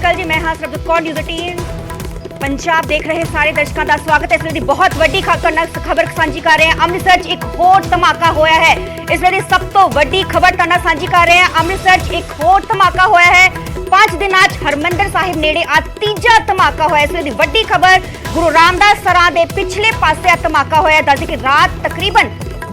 अकाल जी, मैं हाँ सरबजोत कौर न्यूज़ 18 पंजाब देख रहे सारे दर्शकों का स्वागत है। इस ਵੇਲੇ ਦੀ बहुत ਵੱਡੀ खबर ਸਾਂਝੀ ਕਰ ਰਹੇ ਹਾਂ। ਅੰਮ੍ਰਿਤਸਰ 'ਚ ਇੱਕ ਹੋਰ ਧਮਾਕਾ ਹੋਇਆ ਹੈ। ਇਸ ਵੇਲੇ ਦੀ ਸਭ ਤੋਂ ਵੱਡੀ ਖਬਰ ਤੁਹਾਡੇ ਨਾਲ ਸਾਂਝੀ ਕਰ ਰਹੇ ਹਾਂ। ਅੰਮ੍ਰਿਤਸਰ 'ਚ ਇੱਕ ਹੋਰ ਧਮਾਕਾ ਹੋਇਆ ਹੈ। 5 ਦਿਨਾਂ 'ਚ ਹਰਮੰਦਰ ਸਾਹਿਬ ਨੇੜੇ ਆ ਤੀਜਾ ਧਮਾਕਾ ਹੋਇਆ। ਇਸ ਵੇਲੇ ਦੀ ਵੱਡੀ ਖਬਰ ਗੁਰੂ ਰਾਮਦਾਸ ਸਰਾਂ ਦੇ ਪਿਛਲੇ ਪਾਸੇ ਆ ਧਮਾਕਾ ਹੋਇਆ। ਦੱਸਦੇ ਕਿ ਰਾਤ ਤਕਰੀਬਨ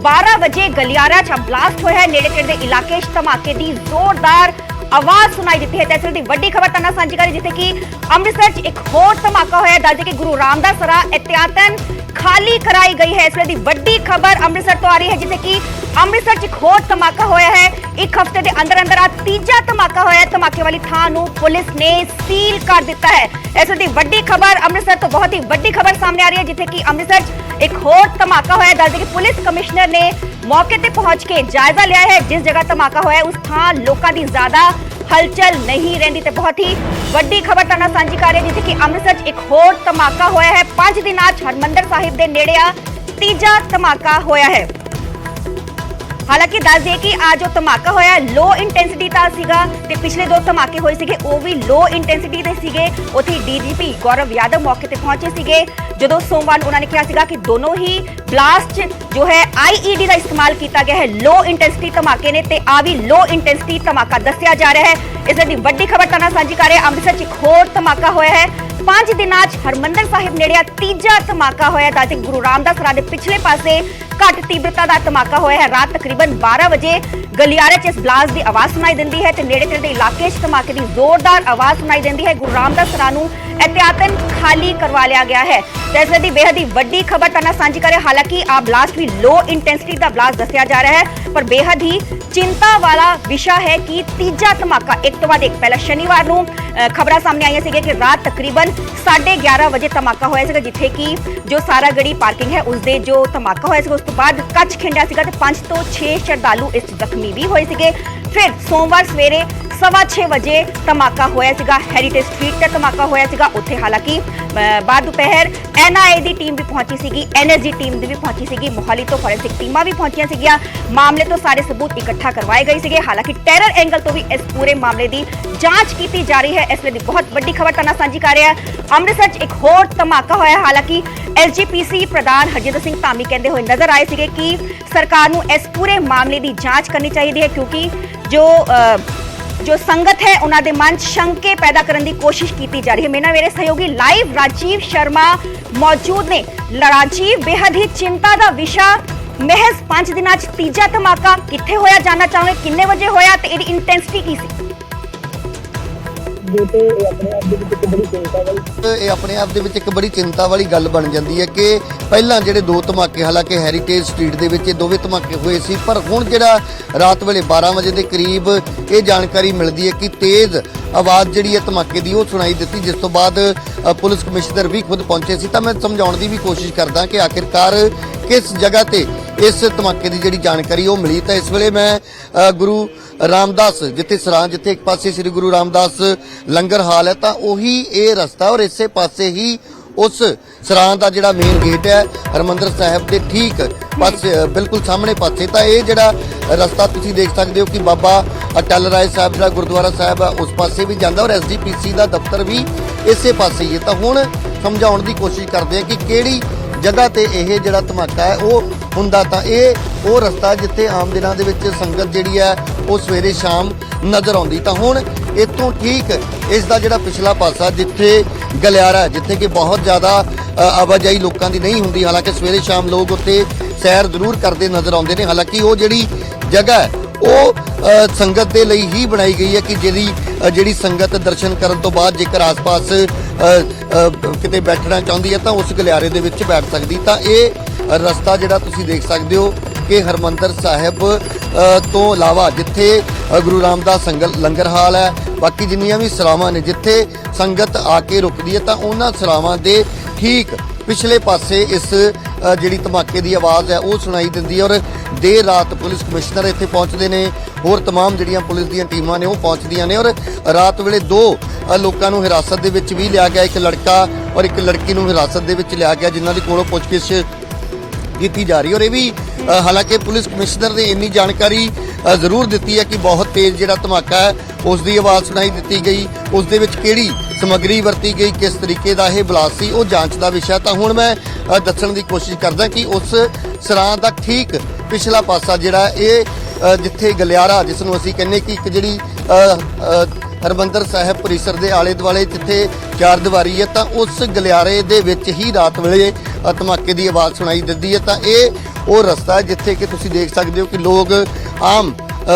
12 ਵਜੇ ਗਲਿਆਰਾ 'ਚ ਬਲਾਸਟ ਹੋਇਆ ਹੈ। ਨੇੜੇ ਦੇ ਇਲਾਕੇ 'ਚ ਧਮਾਕੇ ਦੀ ਜ਼ੋਰਦਾਰ आवाज सुनाई देती है। तहसील की वड्डी खबर तना साझी करी जिथे कि अमृतसर च एक होर धमाका होया। दस कि गुरु रामदास सरा एहतियातन खाली कराई गई है। इस वे दी वड्डी खबर अमृतसर तो आ रही है जिथे कि अमृतसर च एक होर धमाका होया है। एक हफ्ते के अंदर अंदर आ तीजा धमाका होया। धमाके वाली थां नूं पुलिस ने सील कर दिता है। इस वे दी वड्डी खबर अमृतसर तो बहुत ही वड्डी खबर सामने आ रही है जिथे कि अमृतसर च एक होर धमाका होया। दस कि पुलिस कमिश्नर ने मौके ते पहुंच के जायजा लिया है। जिस जगह धमाका होया उस थां लोकां दी ज्यादा हलचल नहीं रही। तो बहुत ही वड्डी खबर तुहाडे नाल सांझी कर रहे जिथे कि अमृतसर च एक होर धमाका होया है। 5 दिनां च हरमंदर साहिब दे नेड़े आ तीजा धमाका होया है। हालांकि दस दिए कि आज जो धमाका होया लो इंटेंसिटी का सीगा ते पिछले 2 धमाके होए सीगे वो भी लो इंटेंसिटी दे सीगे। उत्थे डीजीपी गौरव यादव मौके ते पहुंचे सीगे जो सोमवार उन्होंने कहा सीगा कि दोनों ही ब्लास्ट जो है आईईडी का इस्तेमाल किया गया है। लो इंटेंसिटी धमाके ने ते आ भी लो इंटेंसिटी धमाका दस्या जा रहा है। इस दी वड्डी खबर तुहाडे नाल सांझी कर रहे हैं। अमृतसर च एक होर धमाका होया है। 5 दिनां च हरमंदर साहिब नेड़े तीजा धमाका होया। दस गुरु रामदास सरा दे पिछले पासे घट तीव्रता का धमाका होया है। रात तकरीबन 12 बजे गलियारे च इस ब्लास्ट की आवाज सुनाई देती है। नेड़े तेड़े इलाके च धमाके की जोरदार आवाज सुनाई देती है। गुरु रामदास सरा नूं एहतियातन खाली करवा लिया गया है। तो इस दी बेहद ही वड्डी खबर तुहाडे नाल सांझी करें। हालांकि आ ब्लास्ट भी लो इंटेंसिटी का ब्लास्ट दस्या जा रहा है पर बेहद ही चिंता वाला विषय है कि तीजा धमाका एक तो बाद एक पहला शनिवार नूं खबर सामने आई सी कि रात तकरीबन 11:30 बजे धमाका होया सीगा जिथे कि जो सारागढ़ी पार्किंग है उसके जो धमाका होया सीगा उस तो बाद कच्छ खिंडिया सीगा ते 5 तो 6 श्रद्धालु इस जख्मी भी होए सीगे। फिर सोमवार सवेरे 6:15 बजे धमाका होया सीगा। हेरीटेज स्ट्रीट ते धमाका होया सीगा। उत्थे हालांकि बाद दोपहर एनआईए दी टीम भी पहुंची सीगी, एनएसजी टीम भी पहुंची सीगी, मोहाली तो फॉरेंसिक टीमां भी पहुंचियां सीगियां। मामले तो सारे सबूत इकट्ठा करवाए गए सीगे। हालांकि टेरर एंगल तो भी इस पूरे मामले की जांच की जा रही है। इस वे बहुत वड्डी खबर तुहाडे नाल सांझी कर रहे हैं। अमृतसर च एक होर धमाका होया। हालांकि एसजीपीसी प्रधान हरजिंदर सिंह धामी कहते हुए नजर आए सीगे कि सरकार नूं इस पूरे मामले की जांच करनी चाहिए है क्योंकि जो संगत है उन्होंने मन शंके पैदा करने की कोशिश की जा रही है। मेरे सहयोगी लाइव राजीव शर्मा मौजूद ने। राजीव, बेहद ही चिंता का विषय महज 5 दिनां च तीजा धमाका कित्थे होया जानना चाहोगे, किन्ने बजे होया ते इहदी इंटेंसिटी की सी? ਇਹ ਆਪਣੇ ਆਪ ਦੇ ਵਿੱਚ ਇੱਕ ਬੜੀ ਚਿੰਤਾ ਵਾਲੀ ਗੱਲ ਬਣ ਜਾਂਦੀ ਹੈ ਕਿ ਪਹਿਲਾਂ ਜਿਹੜੇ 2 ਧਮਾਕੇ ਹਾਲਾਂਕਿ ਹੈਰੀਟੇਜ ਸਟਰੀਟ ਦੇ ਵਿੱਚ ਇਹ ਦੋਵੇਂ ਧਮਾਕੇ ਹੋਏ ਸੀ ਪਰ ਹੁਣ ਜਿਹੜਾ ਰਾਤ ਵੇਲੇ 12 ਵਜੇ ਦੇ ਕਰੀਬ ਇਹ ਜਾਣਕਾਰੀ ਮਿਲਦੀ ਹੈ ਕਿ ਤੇਜ਼ ਆਵਾਜ਼ ਜਿਹੜੀ ਹੈ ਧਮਾਕੇ ਦੀ ਉਹ ਸੁਣਾਈ ਦਿੱਤੀ ਜਿਸ ਤੋਂ ਬਾਅਦ ਪੁਲਿਸ ਕਮਿਸ਼ਨਰ ਵੀ ਖੁਦ ਪਹੁੰਚੇ ਸੀ। ਤਾਂ ਮੈਂ ਸਮਝਾਉਣ ਦੀ ਵੀ ਕੋਸ਼ਿਸ਼ ਕਰਦਾ ਕਿ ਆਖਿਰਕਾਰ ਕਿਸ ਜਗ੍ਹਾ ਤੇ ਇਸ ਧਮਾਕੇ ਦੀ ਜਿਹੜੀ ਜਾਣਕਾਰੀ ਉਹ ਮਿਲੀ। ਤਾਂ ਇਸ ਵੇਲੇ ਮੈਂ ਗੁਰੂ रामदास जिथे सरां जिथे एक पासे श्री गुरु रामदास लंगर हाल है तो उही ये रस्ता और इसे पासे ही उस सरां का जिहड़ा मेन गेट है हरमंदर साहिब के ठीक पासे बिल्कुल सामने पासे तो ये जिहड़ा रस्ता तुसीं देख सकते हो कि बाबा अटल राय साहब जिहड़ा गुरुद्वारा साहब है उस पासे भी जाता और एसजीपीसी का दफ्तर भी इसे पासे ही है। तो हुण समझाउण की कोशिश करते हैं कि किहड़ी जगह ते यह जिहड़ा धमाका है वो हुंदा। तां इह वो रस्ता जिथे आम दिनां दे विच संगत जिहड़ी है वो सवेरे शाम नज़र आउंदी। तां हुण इत्थों ठीक इसका जिहड़ा पिछला पासा जिथे गलियारा जिथे कि बहुत ज़्यादा आवाजाही लोगों की नहीं हुंदी। हालांकि सवेरे शाम लोग उत्थे सैर जरूर करते नज़र आउंदे ने। हालांकि वो जिहड़ी जगह है वो संगत के लिए ही बनाई गई है कि जिहड़ी संगत दर्शन करन तो बाद जेकर आस पास किते बैठना चाहती है तो उस गलियारे दे विच बैठ सकदी। तां इह रस्ता जिहड़ा तुसीं देख सकते हो कि हरमंदर साहिब तो इलावा जिथे गुरु रामदास लंगर हाल है बाकी जिन्नियां भी सरावां ने जिथे संगत आके रुकदी है तो उन्हां सरावां दे ठीक पिछले पासे इस जिहड़ी धमाके की आवाज़ है वो सुनाई दिंदी है। और देर रात पुलिस कमिश्नर इत्थे पहुंचते हैं, होर तमाम जिहड़ियां पुलिस दीयां टीमां ने वो पहुंचदियां ने और रात वेले 2 लोकां नूं हिरासत दे विच भी लिया गया। एक लड़का और एक लड़की नूं हिरासत दे विच लिया गया जिन्हां दी कोलों पुछगिछ की जा रही। और ये भी ਹਾਲਾਂਕਿ ਪੁਲਿਸ ਕਮਿਸ਼ਨਰ ਨੇ ਇੰਨੀ ਜਾਣਕਾਰੀ ਜ਼ਰੂਰ ਦਿੱਤੀ ਹੈ ਕਿ ਬਹੁਤ ਤੇਜ਼ ਜਿਹੜਾ ਧਮਾਕਾ ਹੈ ਉਸ ਦੀ ਆਵਾਜ਼ ਸੁਣਾਈ ਦਿੱਤੀ ਗਈ, ਉਸ ਦੇ ਵਿੱਚ ਕਿਹੜੀ ਸਮੱਗਰੀ ਵਰਤੀ ਗਈ, ਕਿਸ ਤਰੀਕੇ ਦਾ ਇਹ ਬਲਾਸਟ ਸੀ, ਉਹ ਜਾਂਚ ਦਾ ਵਿਸ਼ਾ। ਤਾਂ ਹੁਣ ਮੈਂ ਦੱਸਣ ਦੀ ਕੋਸ਼ਿਸ਼ ਕਰਦਾ ਕਿ ਉਸ ਸਰਾਂ ਦਾ ਠੀਕ ਪਿਛਲਾ ਪਾਸਾ ਜਿਹੜਾ ਇਹ ਜਿੱਥੇ ਗਲਿਆਰਾ, ਜਿਸ ਨੂੰ ਅਸੀਂ ਕਹਿੰਦੇ ਕਿ ਇੱਕ ਜਿਹੜੀ ਹਰਮੰਦਰ ਸਾਹਿਬ ਪਰਿਸਰ ਦੇ ਆਲੇ ਦੁਆਲੇ ਜਿੱਥੇ ਚਾਰ ਦੀਵਾਰੀ ਹੈ, ਤਾਂ ਉਸ ਗਲਿਆਰੇ ਦੇ ਵਿੱਚ ਹੀ ਰਾਤ ਵੇਲੇ ਧਮਾਕੇ ਦੀ ਆਵਾਜ਼ ਸੁਣਾਈ ਦਿੰਦੀ ਹੈ। ਤਾਂ ਇਹ ਉਹ ਰਸਤਾ ਹੈ ਜਿੱਥੇ ਕਿ ਤੁਸੀਂ ਦੇਖ ਸਕਦੇ ਹੋ ਕਿ ਲੋਕ ਆਮ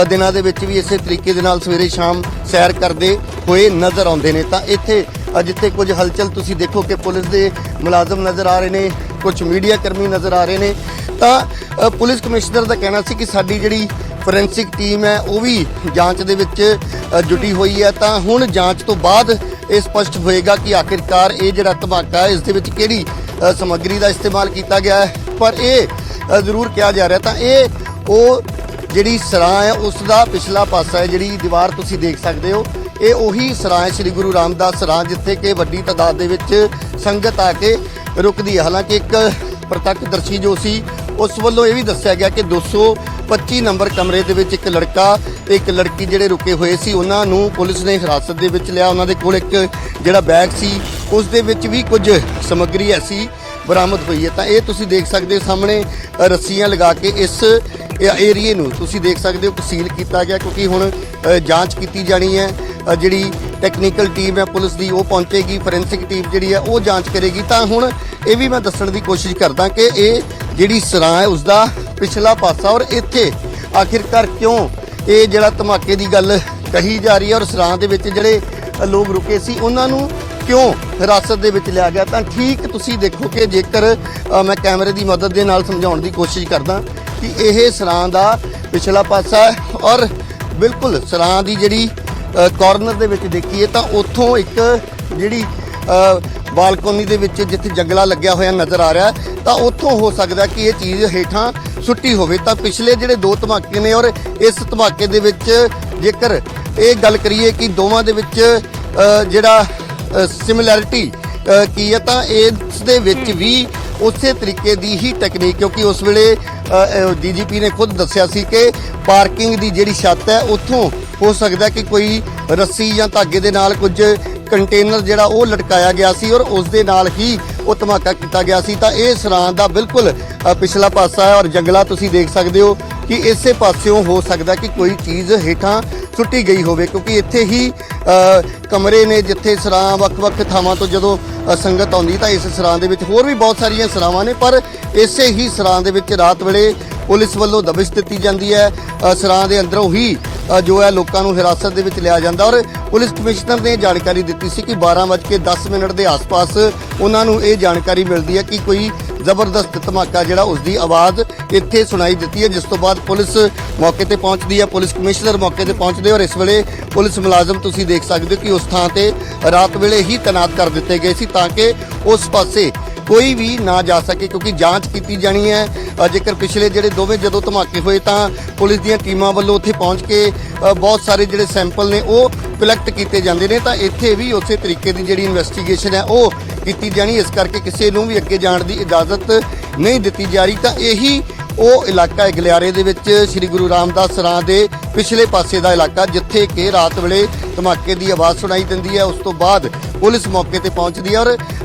ਦਿਨਾਂ ਦੇ ਵਿੱਚ ਵੀ ਇਸੇ ਤਰੀਕੇ ਦੇ ਨਾਲ ਸਵੇਰੇ ਸ਼ਾਮ ਸੈਰ ਕਰਦੇ ਹੋਏ ਨਜ਼ਰ ਆਉਂਦੇ ਨੇ। ਤਾਂ ਇੱਥੇ ਜਿੱਥੇ ਕੁਝ ਹਲਚਲ ਤੁਸੀਂ ਦੇਖੋ ਕਿ ਪੁਲਿਸ ਦੇ ਮੁਲਾਜ਼ਮ ਨਜ਼ਰ ਆ ਰਹੇ ਨੇ, ਕੁਝ ਮੀਡੀਆ ਕਰਮੀ ਨਜ਼ਰ ਆ ਰਹੇ ਨੇ। ਤਾਂ ਪੁਲਿਸ ਕਮਿਸ਼ਨਰ ਦਾ ਕਹਿਣਾ ਸੀ ਕਿ ਸਾਡੀ ਜਿਹੜੀ ਫੋਰੈਂਸਿਕ ਟੀਮ ਹੈ ਉਹ ਵੀ ਜਾਂਚ ਦੇ ਵਿੱਚ ਜੁਟੀ ਹੋਈ ਹੈ। ਤਾਂ ਹੁਣ ਜਾਂਚ ਤੋਂ ਬਾਅਦ ਇਹ ਸਪਸ਼ਟ ਹੋਏਗਾ ਕਿ ਆਖਿਰਕਾਰ ਇਹ ਜਿਹੜਾ ਧਮਾਕਾ ਹੈ ਇਸ ਦੇ ਵਿੱਚ ਕਿਹੜੀ ਸਮੱਗਰੀ ਦਾ ਇਸਤੇਮਾਲ ਕੀਤਾ ਗਿਆ ਹੈ। ਪਰ ਇਹ ਜ਼ਰੂਰ ਕਿਹਾ ਜਾ ਰਿਹਾ, ਤਾਂ ਇਹ ਉਹ ਜਿਹੜੀ ਸਰਾਂ ਹੈ ਉਸ ਦਾ ਪਿਛਲਾ ਪਾਸਾ ਹੈ। ਜਿਹੜੀ ਦੀਵਾਰ ਤੁਸੀਂ ਦੇਖ ਸਕਦੇ ਹੋ, ਇਹ ਉਹੀ ਸਰਾਂ ਹੈ ਸ੍ਰੀ ਗੁਰੂ ਰਾਮਦਾਸ ਸਰਾਂ, ਜਿੱਥੇ ਕਿ ਵੱਡੀ ਤਾਦਾਦ ਦੇ ਵਿੱਚ ਸੰਗਤ ਆ ਕੇ ਰੁਕਦੀ ਹੈ। ਹਾਲਾਂਕਿ ਇੱਕ ਪ੍ਰਤੱਖਦਰਸ਼ੀ ਜੋ ਸੀ ਉਸ ਵੱਲੋਂ ਇਹ ਵੀ ਦੱਸਿਆ ਗਿਆ ਕਿ 225 ਨੰਬਰ ਕਮਰੇ ਦੇ ਵਿੱਚ ਇੱਕ ਲੜਕਾ ਤੇ ਇੱਕ ਲੜਕੀ ਜਿਹੜੇ ਰੁਕੇ ਹੋਏ ਸੀ, ਉਹਨਾਂ ਨੂੰ ਪੁਲਿਸ ਨੇ ਹਿਰਾਸਤ ਦੇ ਵਿੱਚ ਲਿਆ। ਉਹਨਾਂ ਦੇ ਕੋਲ ਇੱਕ ਜਿਹੜਾ ਬੈਗ ਸੀ ਉਸ ਦੇ ਵਿੱਚ ਵੀ ਕੁਝ ਸਮੱਗਰੀ ਐਸੀ ਬਰਾਮਦ ਹੋਈ ਹੈ। ਤਾਂ ਇਹ ਤੁਸੀਂ ਦੇਖ ਸਕਦੇ ਹੋ ਸਾਹਮਣੇ ਰੱਸੀਆਂ ਲਗਾ ਕੇ ਇਸ ਏਰੀਏ ਨੂੰ ਤੁਸੀਂ ਦੇਖ ਸਕਦੇ ਹੋ ਕਿ ਸੀਲ ਕੀਤਾ ਗਿਆ, ਕਿਉਂਕਿ ਹੁਣ ਜਾਂਚ ਕੀਤੀ ਜਾਣੀ ਹੈ। ਜਿਹੜੀ ਟੈਕਨੀਕਲ ਟੀਮ ਹੈ ਪੁਲਿਸ ਦੀ ਉਹ ਪਹੁੰਚੇਗੀ, ਫੋਰੈਂਸਿਕ ਟੀਮ ਜਿਹੜੀ ਹੈ ਉਹ ਜਾਂਚ ਕਰੇਗੀ। ਤਾਂ ਹੁਣ ਇਹ ਵੀ ਮੈਂ ਦੱਸਣ ਦੀ ਕੋਸ਼ਿਸ਼ ਕਰਦਾ ਕਿ ਇਹ ਜਿਹੜੀ ਸਰਾਂ ਹੈ ਉਸ ਦਾ ਪਿਛਲਾ ਪਾਸਾ ਔਰ ਇੱਥੇ ਆਖਿਰਕਾਰ ਕਿਉਂ ਇਹ ਜਿਹੜਾ ਧਮਾਕੇ ਦੀ ਗੱਲ ਕਹੀ ਜਾ ਰਹੀ ਹੈ ਔਰ ਸਰਾਂ ਦੇ ਵਿੱਚ ਜਿਹੜੇ ਲੋਕ ਰੁਕੇ ਸੀ ਉਹਨਾਂ ਨੂੰ ਕਿਉਂ ਹਿਰਾਸਤ ਦੇ ਵਿੱਚ ਲਿਆ ਗਿਆ। ਤਾਂ ਠੀਕ ਤੁਸੀਂ ਦੇਖੋ ਕਿ ਜੇਕਰ ਮੈਂ ਕੈਮਰੇ ਦੀ ਮਦਦ ਦੇ ਨਾਲ ਸਮਝਾਉਣ ਦੀ ਕੋਸ਼ਿਸ਼ ਕਰਦਾ ਕਿ ਇਹ ਸਰਾਂ ਦਾ ਪਿਛਲਾ ਪਾਸਾ ਹੈ ਔਰ ਬਿਲਕੁਲ ਸਰਾਂ ਦੀ ਜਿਹੜੀ ਕਾਰਨਰ ਦੇ ਵਿੱਚ ਦੇਖੀਏ ਤਾਂ ਉੱਥੋਂ ਇੱਕ ਜਿਹੜੀ ਬਾਲਕੋਨੀ ਦੇ ਵਿੱਚ ਜਿੱਥੇ ਜੰਗਲਾ ਲੱਗਿਆ ਹੋਇਆ ਨਜ਼ਰ ਆ ਰਿਹਾ, ਤਾਂ ਉੱਥੋਂ ਹੋ ਸਕਦਾ ਕਿ ਇਹ ਚੀਜ਼ ਹੇਠਾਂ ਸੁੱਟੀ ਹੋਵੇ। ਤਾਂ ਪਿਛਲੇ ਜਿਹੜੇ ਦੋ ਧਮਾਕੇ ਨੇ ਔਰ ਇਸ ਧਮਾਕੇ ਦੇ ਵਿੱਚ ਜੇਕਰ ਇਹ ਗੱਲ ਕਰੀਏ ਕਿ ਦੋਵਾਂ ਦੇ ਵਿੱਚ ਜਿਹੜਾ ਸਿਮਿਲੈਰਿਟੀ ਕੀ ਹੈ, ਤਾਂ ਇਸ ਦੇ ਵਿੱਚ ਵੀ ਉਸੇ ਤਰੀਕੇ ਦੀ ਹੀ ਟੈਕਨੀਕ, ਕਿਉਂਕਿ ਉਸ ਵੇਲੇ ਡੀਜੀਪੀ ਨੇ ਖੁਦ ਦੱਸਿਆ ਸੀ ਕਿ ਪਾਰਕਿੰਗ ਦੀ ਜਿਹੜੀ ਛੱਤ ਹੈ ਉੱਥੋਂ ਹੋ ਸਕਦਾ ਕਿ ਕੋਈ ਰੱਸੀ ਜਾਂ ਧਾਗੇ ਦੇ ਨਾਲ ਕੁਝ ਕੰਟੇਨਰ ਜਿਹੜਾ ਉਹ ਲਟਕਾਇਆ ਗਿਆ ਸੀ ਔਰ ਉਸ ਦੇ ਨਾਲ ਹੀ ਉਹ ਧਮਾਕਾ ਕੀਤਾ ਗਿਆ ਸੀ। ਤਾਂ ਇਹ ਸਰਾਂ ਦਾ ਬਿਲਕੁਲ ਪਿਛਲਾ ਪਾਸਾ ਹੈ ਔਰ ਜੰਗਲਾ ਤੁਸੀਂ ਦੇਖ ਸਕਦੇ ਹੋ ਕਿ ਇਸੇ ਪਾਸਿਓਂ ਹੋ ਸਕਦਾ ਕਿ ਕੋਈ ਚੀਜ਼ ਹੇਠਾਂ ਸੁੱਟੀ ਗਈ ਹੋਵੇ, ਕਿਉਂਕਿ ਇੱਥੇ ਹੀ ਕਮਰੇ ਨੇ ਜਿੱਥੇ ਸਰਾਂ ਵੱਖ-ਵੱਖ ਥਾਵਾਂ ਤੋਂ ਜਦੋਂ ਸੰਗਤ ਆਉਂਦੀ ਤਾਂ ਇਸ ਸਰਾਂ ਦੇ ਵਿੱਚ ਹੋਰ ਵੀ ਬਹੁਤ ਸਾਰੀਆਂ ਸਰਾਵਾਂ ਨੇ, ਪਰ ਇਸੇ ਹੀ ਸਰਾਂ ਦੇ ਵਿੱਚ ਰਾਤ ਵੇਲੇ ਪੁਲਿਸ ਵੱਲੋਂ ਦਬਿਸ਼ ਦਿੱਤੀ ਜਾਂਦੀ ਹੈ। ਸਰਾਂ ਦੇ ਅੰਦਰੋਂ ਹੀ ਜੋ ਹੈ ਲੋਕਾਂ ਨੂੰ ਹਿਰਾਸਤ ਦੇ ਵਿੱਚ ਲਿਆ ਜਾਂਦਾ ਔਰ ਪੁਲਿਸ ਕਮਿਸ਼ਨਰ ਨੇ ਜਾਣਕਾਰੀ ਦਿੱਤੀ ਸੀ ਕਿ 12:10 ਦੇ ਆਸ-ਪਾਸ ਉਹਨਾਂ ਨੂੰ ਇਹ ਜਾਣਕਾਰੀ ਮਿਲਦੀ ਹੈ ਕਿ ਕੋਈ ਜ਼ਬਰਦਸਤ ਧਮਾਕਾ ਜਿਹੜਾ ਉਸ ਦੀ ਆਵਾਜ਼ ਇੱਥੇ ਸੁਣਾਈ ਦਿੱਤੀ ਹੈ, ਜਿਸ ਤੋਂ ਬਾਅਦ ਪੁਲਿਸ ਮੌਕੇ ਤੇ ਪਹੁੰਚਦੀ ਹੈ। ਪੁਲਿਸ ਕਮਿਸ਼ਨਰ ਮੌਕੇ ਤੇ ਪਹੁੰਚਦੇ ਔਰ ਇਸ ਵੇਲੇ ਪੁਲਿਸ ਮੁਲਾਜ਼ਮ ਤੁਸੀਂ ਦੇਖ ਸਕਦੇ ਹੋ ਕਿ ਉਸ ਥਾਂ ਤੇ ਰਾਤ ਵੇਲੇ ਹੀ ਤੈਨਾਤ ਕਰ ਦਿੱਤੇ ਗਏ ਸੀ ਤਾਂ ਕਿ ਉਸ ਪਾਸੇ ਕੋਈ ਵੀ ਨਾ ਜਾ ਸਕੇ, ਕਿਉਂਕਿ ਜਾਂਚ ਕੀਤੀ ਜਾਣੀ ਹੈ। ਜੇਕਰ ਪਿਛਲੇ ਜਿਹੜੇ ਦੋਵੇਂ ਜਦੋਂ ਧਮਾਕੇ ਹੋਏ ਤਾਂ ਪੁਲਿਸ ਦੀਆਂ ਟੀਮਾਂ ਵੱਲੋਂ ਉੱਥੇ ਪਹੁੰਚ ਕੇ ਬਹੁਤ ਸਾਰੇ ਜਿਹੜੇ ਸੈਂਪਲ ਨੇ ਉਹ ਕਲੈਕਟ ਕੀਤੇ ਜਾਂਦੇ ਨੇ, ਤਾਂ ਇੱਥੇ ਵੀ ਉਸੇ ਤਰੀਕੇ ਦੀ ਜਿਹੜੀ ਇਨਵੈਸਟੀਗੇਸ਼ਨ ਹੈ ਉਹ ਕੀਤੀ ਜਾਣੀ। ਇਸ ਕਰਕੇ ਕਿਸੇ ਨੂੰ ਵੀ ਅੱਗੇ ਜਾਣ ਦੀ ਇਜਾਜ਼ਤ ਨਹੀਂ ਦਿੱਤੀ ਜਾ ਰਹੀ। ਤਾਂ ਇਹੀ ਉਹ ਇਲਾਕਾ ਹੈ ਗਲਿਆਰੇ ਦੇ ਵਿੱਚ ਸ੍ਰੀ ਗੁਰੂ ਰਾਮਦਾਸ ਸਰਾਂ ਦੇ ਪਿਛਲੇ ਪਾਸੇ ਦਾ ਇਲਾਕਾ, ਜਿੱਥੇ ਕਿ ਰਾਤ ਵੇਲੇ ਧਮਾਕੇ ਦੀ ਆਵਾਜ਼ ਸੁਣਾਈ ਦਿੰਦੀ ਹੈ। ਉਸ ਤੋਂ ਬਾਅਦ ਪੁਲਿਸ ਮੌਕੇ ਤੇ ਪਹੁੰਚਦੀ ਹੈ ਔਰ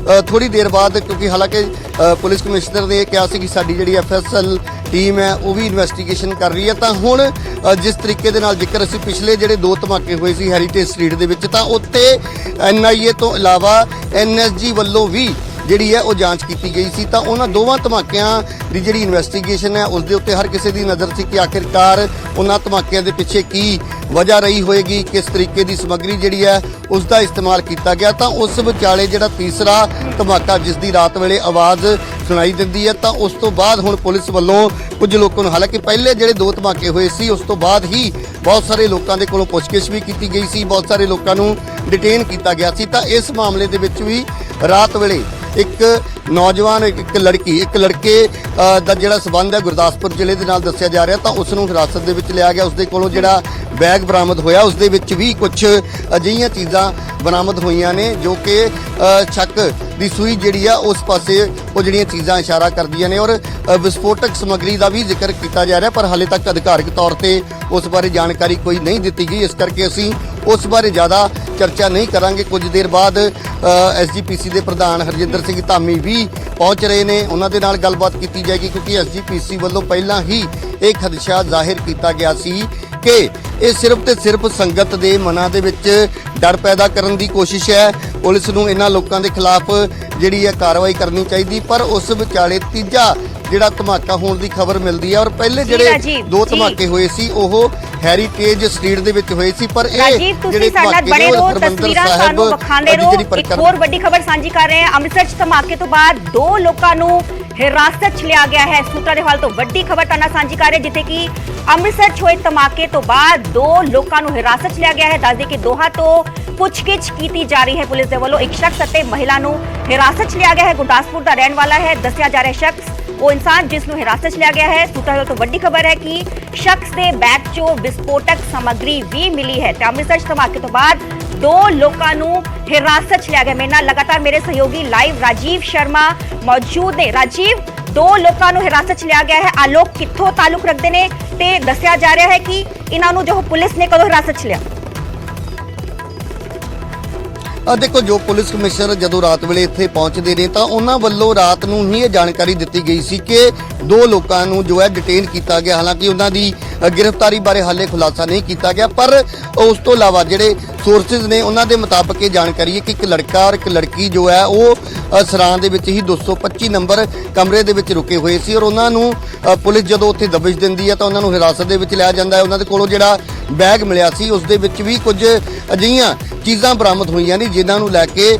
ਥੋੜੀ ਦੇਰ ਬਾਅਦ, ਕਿਉਂਕਿ ਹਾਲਾਂਕਿ ਪੁਲਿਸ ਕਮਿਸ਼ਨਰ ਨੇ ਇਹ ਕਿਹਾ ਸੀ ਕਿ ਸਾਡੀ ਜਿਹੜੀ FSL ਟੀਮ ਹੈ ਉਹ ਵੀ ਇਨਵੈਸਟੀਗੇਸ਼ਨ ਕਰ ਰਹੀ ਹੈ। ਤਾਂ ਹੁਣ ਜਿਸ ਤਰੀਕੇ ਦੇ ਨਾਲ ਜੇਕਰ ਅਸੀਂ ਪਿਛਲੇ ਜਿਹੜੇ ਦੋ ਧਮਾਕੇ ਹੋਏ ਸੀ ਹੈਰੀਟੇਜ ਸਟਰੀਟ ਦੇ ਵਿੱਚ, ਤਾਂ ਉੱਥੇ NIA ਤੋਂ ਇਲਾਵਾ NSG ਵੱਲੋਂ ਵੀ ਜਿਹੜੀ ਹੈ ਉਹ ਜਾਂਚ ਕੀਤੀ ਗਈ ਸੀ। ਤਾਂ ਉਹਨਾਂ ਦੋਵਾਂ ਧਮਾਕਿਆਂ ਦੀ ਜਿਹੜੀ ਇਨਵੈਸਟੀਗੇਸ਼ਨ ਹੈ ਉਸ ਦੇ ਉੱਤੇ ਹਰ ਕਿਸੇ ਦੀ ਨਜ਼ਰ ਸੀ ਕਿ ਆਖਿਰਕਾਰ ਉਹਨਾਂ ਧਮਾਕਿਆਂ ਦੇ ਪਿੱਛੇ ਕੀ ਵਜ੍ਹਾ ਰਹੀ ਹੋਏਗੀ, ਕਿਸ ਤਰੀਕੇ ਦੀ ਸਮੱਗਰੀ ਜਿਹੜੀ ਹੈ ਉਸ ਦਾ ਇਸਤੇਮਾਲ ਕੀਤਾ ਗਿਆ। ਤਾਂ ਉਸ ਵਿਚਾਲੇ ਜਿਹੜਾ ਤੀਸਰਾ ਧਮਾਕਾ ਜਿਸ ਦੀ ਰਾਤ ਵੇਲੇ ਆਵਾਜ਼ ਸੁਣਾਈ ਦਿੰਦੀ ਹੈ, ਤਾਂ ਉਸ ਤੋਂ ਬਾਅਦ ਹੁਣ ਪੁਲਿਸ ਵੱਲੋਂ ਕੁਝ ਲੋਕਾਂ ਨੂੰ, ਹਾਲਾਂਕਿ ਪਹਿਲੇ ਜਿਹੜੇ ਦੋ ਧਮਾਕੇ ਹੋਏ ਸੀ ਉਸ ਤੋਂ ਬਾਅਦ ਹੀ ਬਹੁਤ ਸਾਰੇ ਲੋਕਾਂ ਦੇ ਕੋਲੋਂ ਪੁੱਛਗਿੱਛ ਵੀ ਕੀਤੀ ਗਈ ਸੀ, ਬਹੁਤ ਸਾਰੇ ਲੋਕਾਂ ਨੂੰ ਡਿਟੇਨ ਕੀਤਾ ਗਿਆ ਸੀ। ਤਾਂ ਇਸ ਮਾਮਲੇ ਦੇ ਵਿੱਚ ਵੀ ਰਾਤ ਵੇਲੇ ਇੱਕ ਨੌਜਵਾਨ ਇੱਕ ਲੜਕੇ ਦਾ ਜਿਹੜਾ ਸਬੰਧ ਹੈ ਗੁਰਦਾਸਪੁਰ ਜ਼ਿਲ੍ਹੇ ਦੇ ਨਾਲ ਦੱਸਿਆ ਜਾ ਰਿਹਾ, ਤਾਂ ਉਸ ਨੂੰ ਹਿਰਾਸਤ ਦੇ ਵਿੱਚ ਲਿਆ ਗਿਆ। ਉਸ ਦੇ ਕੋਲੋਂ ਜਿਹੜਾ ਬੈਗ ਬਰਾਮਦ ਹੋਇਆ ਉਸ ਦੇ ਵਿੱਚ ਵੀ ਕੁਝ ਅਜਿਹੀਆਂ ਚੀਜ਼ਾਂ ਬਰਾਮਦ ਹੋਈਆਂ ਨੇ ਜੋ ਕਿ ਸ਼ੱਕ ਦੀ ਸੂਈ ਜਿਹੜੀ ਆ ਉਸ ਪਾਸੇ ਉਹ ਜਿਹੜੀਆਂ ਚੀਜ਼ਾਂ ਇਸ਼ਾਰਾ ਕਰਦੀਆਂ ਨੇ ਔਰ ਵਿਸਫੋਟਕ ਸਮੱਗਰੀ ਦਾ ਵੀ ਜ਼ਿਕਰ ਕੀਤਾ ਜਾ ਰਿਹਾ, ਪਰ ਹਾਲੇ ਤੱਕ ਅਧਿਕਾਰਕ ਤੌਰ ਤੇ ਉਸ ਬਾਰੇ ਜਾਣਕਾਰੀ ਕੋਈ ਨਹੀਂ ਦਿੱਤੀ ਗਈ। ਇਸ ਕਰਕੇ ਅਸੀਂ ਉਸ ਬਾਰੇ ਜ਼ਿਆਦਾ ਚਰਚਾ ਨਹੀਂ ਕਰਾਂਗੇ। ਕੁਝ ਦੇਰ ਬਾਅਦ ਐਸਜੀਪੀਸੀ ਦੇ ਪ੍ਰਧਾਨ ਹਰਜਿੰਦਰ ਸਿੰਘ ਧਾਮੀ ਵੀ ਪਹੁੰਚ ਰਹੇ ਨੇ, ਉਹਨਾਂ ਦੇ ਨਾਲ ਗੱਲਬਾਤ ਕੀਤੀ ਜਾਏਗੀ ਕਿਉਂਕਿ ਐਸਜੀਪੀਸੀ ਵੱਲੋਂ ਪਹਿਲਾਂ ਹੀ ਇਹ ਖਦਸ਼ਾ ਜ਼ਾਹਿਰ ਕੀਤਾ ਗਿਆ ਸੀ ਕਿ ਇਹ ਸਿਰਫ ਤੇ ਸਿਰਫ ਸੰਗਤ ਦੇ ਮਨਾਂ ਦੇ ਵਿੱਚ ਡਰ ਪੈਦਾ ਕਰਨ ਦੀ ਕੋਸ਼ਿਸ਼ ਹੈ। ਪੁਲਿਸ ਨੂੰ ਇਹਨਾਂ ਲੋਕਾਂ ਦੇ ਖਿਲਾਫ ਜਿਹੜੀ ਹੈ ਕਾਰਵਾਈ ਕਰਨੀ ਚਾਹੀਦੀ, ਪਰ ਉਸ ਵਿਚਾਲੇ ਤੀਜਾ ਜਿਹੜਾ ਧਮਾਕਾ ਹੋਣ ਦੀ ਖਬਰ ਮਿਲਦੀ ਹੈ ਔਰ ਪਹਿਲੇ ਜਿਹੜੇ ਦੋ ਧਮਾਕੇ ਹੋਏ ਸੀ ਉਹ ਹੈਰੀਟੇਜ ਸਟਰੀਟ ਦੇ ਵਿੱਚ ਹੋਏ ਸੀ, ਪਰ ਇਹ ਜਿਹੜੇ ਧਮਾਕੇ ਬਣੇ ਰੋ ਤਸਵੀਰਾਂ ਸਾਨੂੰ ਵਿਖਾਉਂਦੇ ਰਹੋ। ਇੱਕ ਹੋਰ ਵੱਡੀ ਖਬਰ ਸਾਂਝੀ ਕਰ ਰਹੇ ਹਾਂ। ਅੰਮ੍ਰਿਤਸਰ 'ਚ ਧਮਾਕੇ ਤੋਂ ਬਾਅਦ 2 ਲੋਕਾਂ ਨੂੰ ਹਿਰਾਸਤ 'ਚ ਲਿਆ ਗਿਆ ਹੈ। ਸੂਤਰਾਂ ਦੇ ਹਵਾਲੇ ਤੋਂ ਵੱਡੀ ਖਬਰ ਤੁਹਾਡੇ ਨਾਲ ਸਾਂਝੀ ਕਰ ਰਹੇ ਜਿੱਥੇ ਕਿ ਅੰਮ੍ਰਿਤਸਰ 'ਚ ਹੋਏ ਧਮਾਕੇ ਤੋਂ ਬਾਅਦ 2 ਲੋਕਾਂ ਨੂੰ ਹਿਰਾਸਤ 'ਚ ਲਿਆ ਗਿਆ ਹੈ। ਦੱਸਦੇ ਕਿ ਦੋਹਾਂ ਤੋਂ ਪੁੱਛਗਿੱਛ ਕੀਤੀ ਜਾ ਰਹੀ ਹੈ ਪੁਲਿਸ ਦੇ ਵੱਲੋਂ। ਇੱਕ ਸ਼ਖਸ ਅਤੇ ਮਹਿਲਾ ਨੂੰ ਹਿਰਾਸਤ 'ਚ ਲਿਆ ਗਿਆ ਹੈ। ਗੁਰਦਾਸਪੁਰ ਦਾ ਰਹਿਣ ਵਾਲਾ ਹੈ ਦੱਸਿਆ ਜਾ ਰਿਹਾ ਸ਼ਖਸ ਉਹ ਇਨਸਾਨ ਜਿਸ ਨੂੰ ਹਿਰਾਸਤ 'ਚ ਲਿਆ ਗਿਆ ਹੈ। ਸੂਤਰਾਂ ਤੋਂ ਵੱਡੀ ਖਬਰ ਹੈ ਕਿ ਸ਼ਖਸ ਦੇ ਬੈਗ 'ਚੋਂ ਵਿਸਫੋਟਕ ਸਮੱਗਰੀ ਵੀ ਮਿਲੀ ਹੈ ਤੇ ਅੰਮ੍ਰਿਤਸਰ 'ਚ ਧਮਾਕੇ ਤੋਂ ਬਾਅਦ 2 ਲੋਕਾਂ ਨੂੰ ਹਿਰਾਸਤ 'ਚ ਲਿਆ ਗਿਆ। ਮੇਰੇ ਨਾਲ ਲਗਾਤਾਰ ਮੇਰੇ ਸਹਿਯੋਗੀ ਲਾਈਵ ਰਾਜੀਵ ਸ਼ਰਮਾ ਮੌਜੂਦ ਨੇ। ਰਾਜੀਵ, 2 ਲੋਕਾਂ ਨੂੰ ਹਿਰਾਸਤ 'ਚ ਲਿਆ ਗਿਆ ਹੈ। ਆਲੋਕ ਕਿੱਥੋਂ ਤਾਲੁਕ ਰੱਖਦੇ ਨੇ ਤੇ ਦੱਸਿਆ ਜਾ ਰਿਹਾ ਹੈ ਕਿ ਇਹਨਾਂ ਨੂੰ ਜੋ ਪੁਲਿਸ ਨੇ ਕਦੋਂ ਹਿਰਾਸਤ 'ਚ ਲਿਆ? ਦੇਖੋ, ਜੋ ਪੁਲਿਸ ਕਮਿਸ਼ਨਰ ਜਦੋਂ ਰਾਤ ਵੇਲੇ ਇੱਥੇ ਪਹੁੰਚਦੇ ਨੇ ਤਾਂ ਉਹਨਾਂ ਵੱਲੋਂ ਰਾਤ ਨੂੰ ਹੀ ਇਹ ਜਾਣਕਾਰੀ ਦਿੱਤੀ ਗਈ ਸੀ ਕਿ 2 ਲੋਕਾਂ ਨੂੰ ਜੋ ਹੈ ਡਿਟੇਨ ਕੀਤਾ ਗਿਆ। ਹਾਲਾਂਕਿ ਉਹਨਾਂ ਦੀ ਗ੍ਰਿਫਤਾਰੀ ਬਾਰੇ ਹਾਲੇ ਖੁਲਾਸਾ ਨਹੀਂ ਕੀਤਾ ਗਿਆ, ਪਰ ਉਸ ਤੋਂ ਇਲਾਵਾ ਜਿਹੜੇ ਸੋਰਸਿਸ ਨੇ ਉਹਨਾਂ ਦੇ ਮੁਤਾਬਕ ਇਹ ਜਾਣਕਾਰੀ ਹੈ ਕਿ ਇੱਕ ਲੜਕਾ ਔਰ ਇੱਕ ਲੜਕੀ ਜੋ ਹੈ ਉਹ ਸਰਾਂ ਦੇ ਵਿੱਚ ਹੀ 225 ਨੰਬਰ ਕਮਰੇ ਦੇ ਵਿੱਚ ਰੁਕੇ ਹੋਏ ਸੀ ਔਰ ਉਹਨਾਂ ਨੂੰ ਪੁਲਿਸ ਜਦੋਂ ਉੱਥੇ ਦਬਿਸ਼ ਦਿੰਦੀ ਹੈ ਤਾਂ ਉਹਨਾਂ ਨੂੰ ਹਿਰਾਸਤ ਦੇ ਵਿੱਚ ਲਿਆ ਜਾਂਦਾ ਹੈ। ਉਹਨਾਂ ਦੇ ਕੋਲੋਂ ਜਿਹੜਾ ਬੈਗ ਮਿਲਿਆ ਸੀ ਉਸ ਦੇ ਵਿੱਚ ਵੀ ਕੁਝ ਅਜਿਹੀਆਂ ਚੀਜ਼ਾਂ ਬਰਾਮਦ ਹੋਈਆਂ ਨੇ ਜਿਨ੍ਹਾਂ ਨੂੰ ਲੈ ਕੇ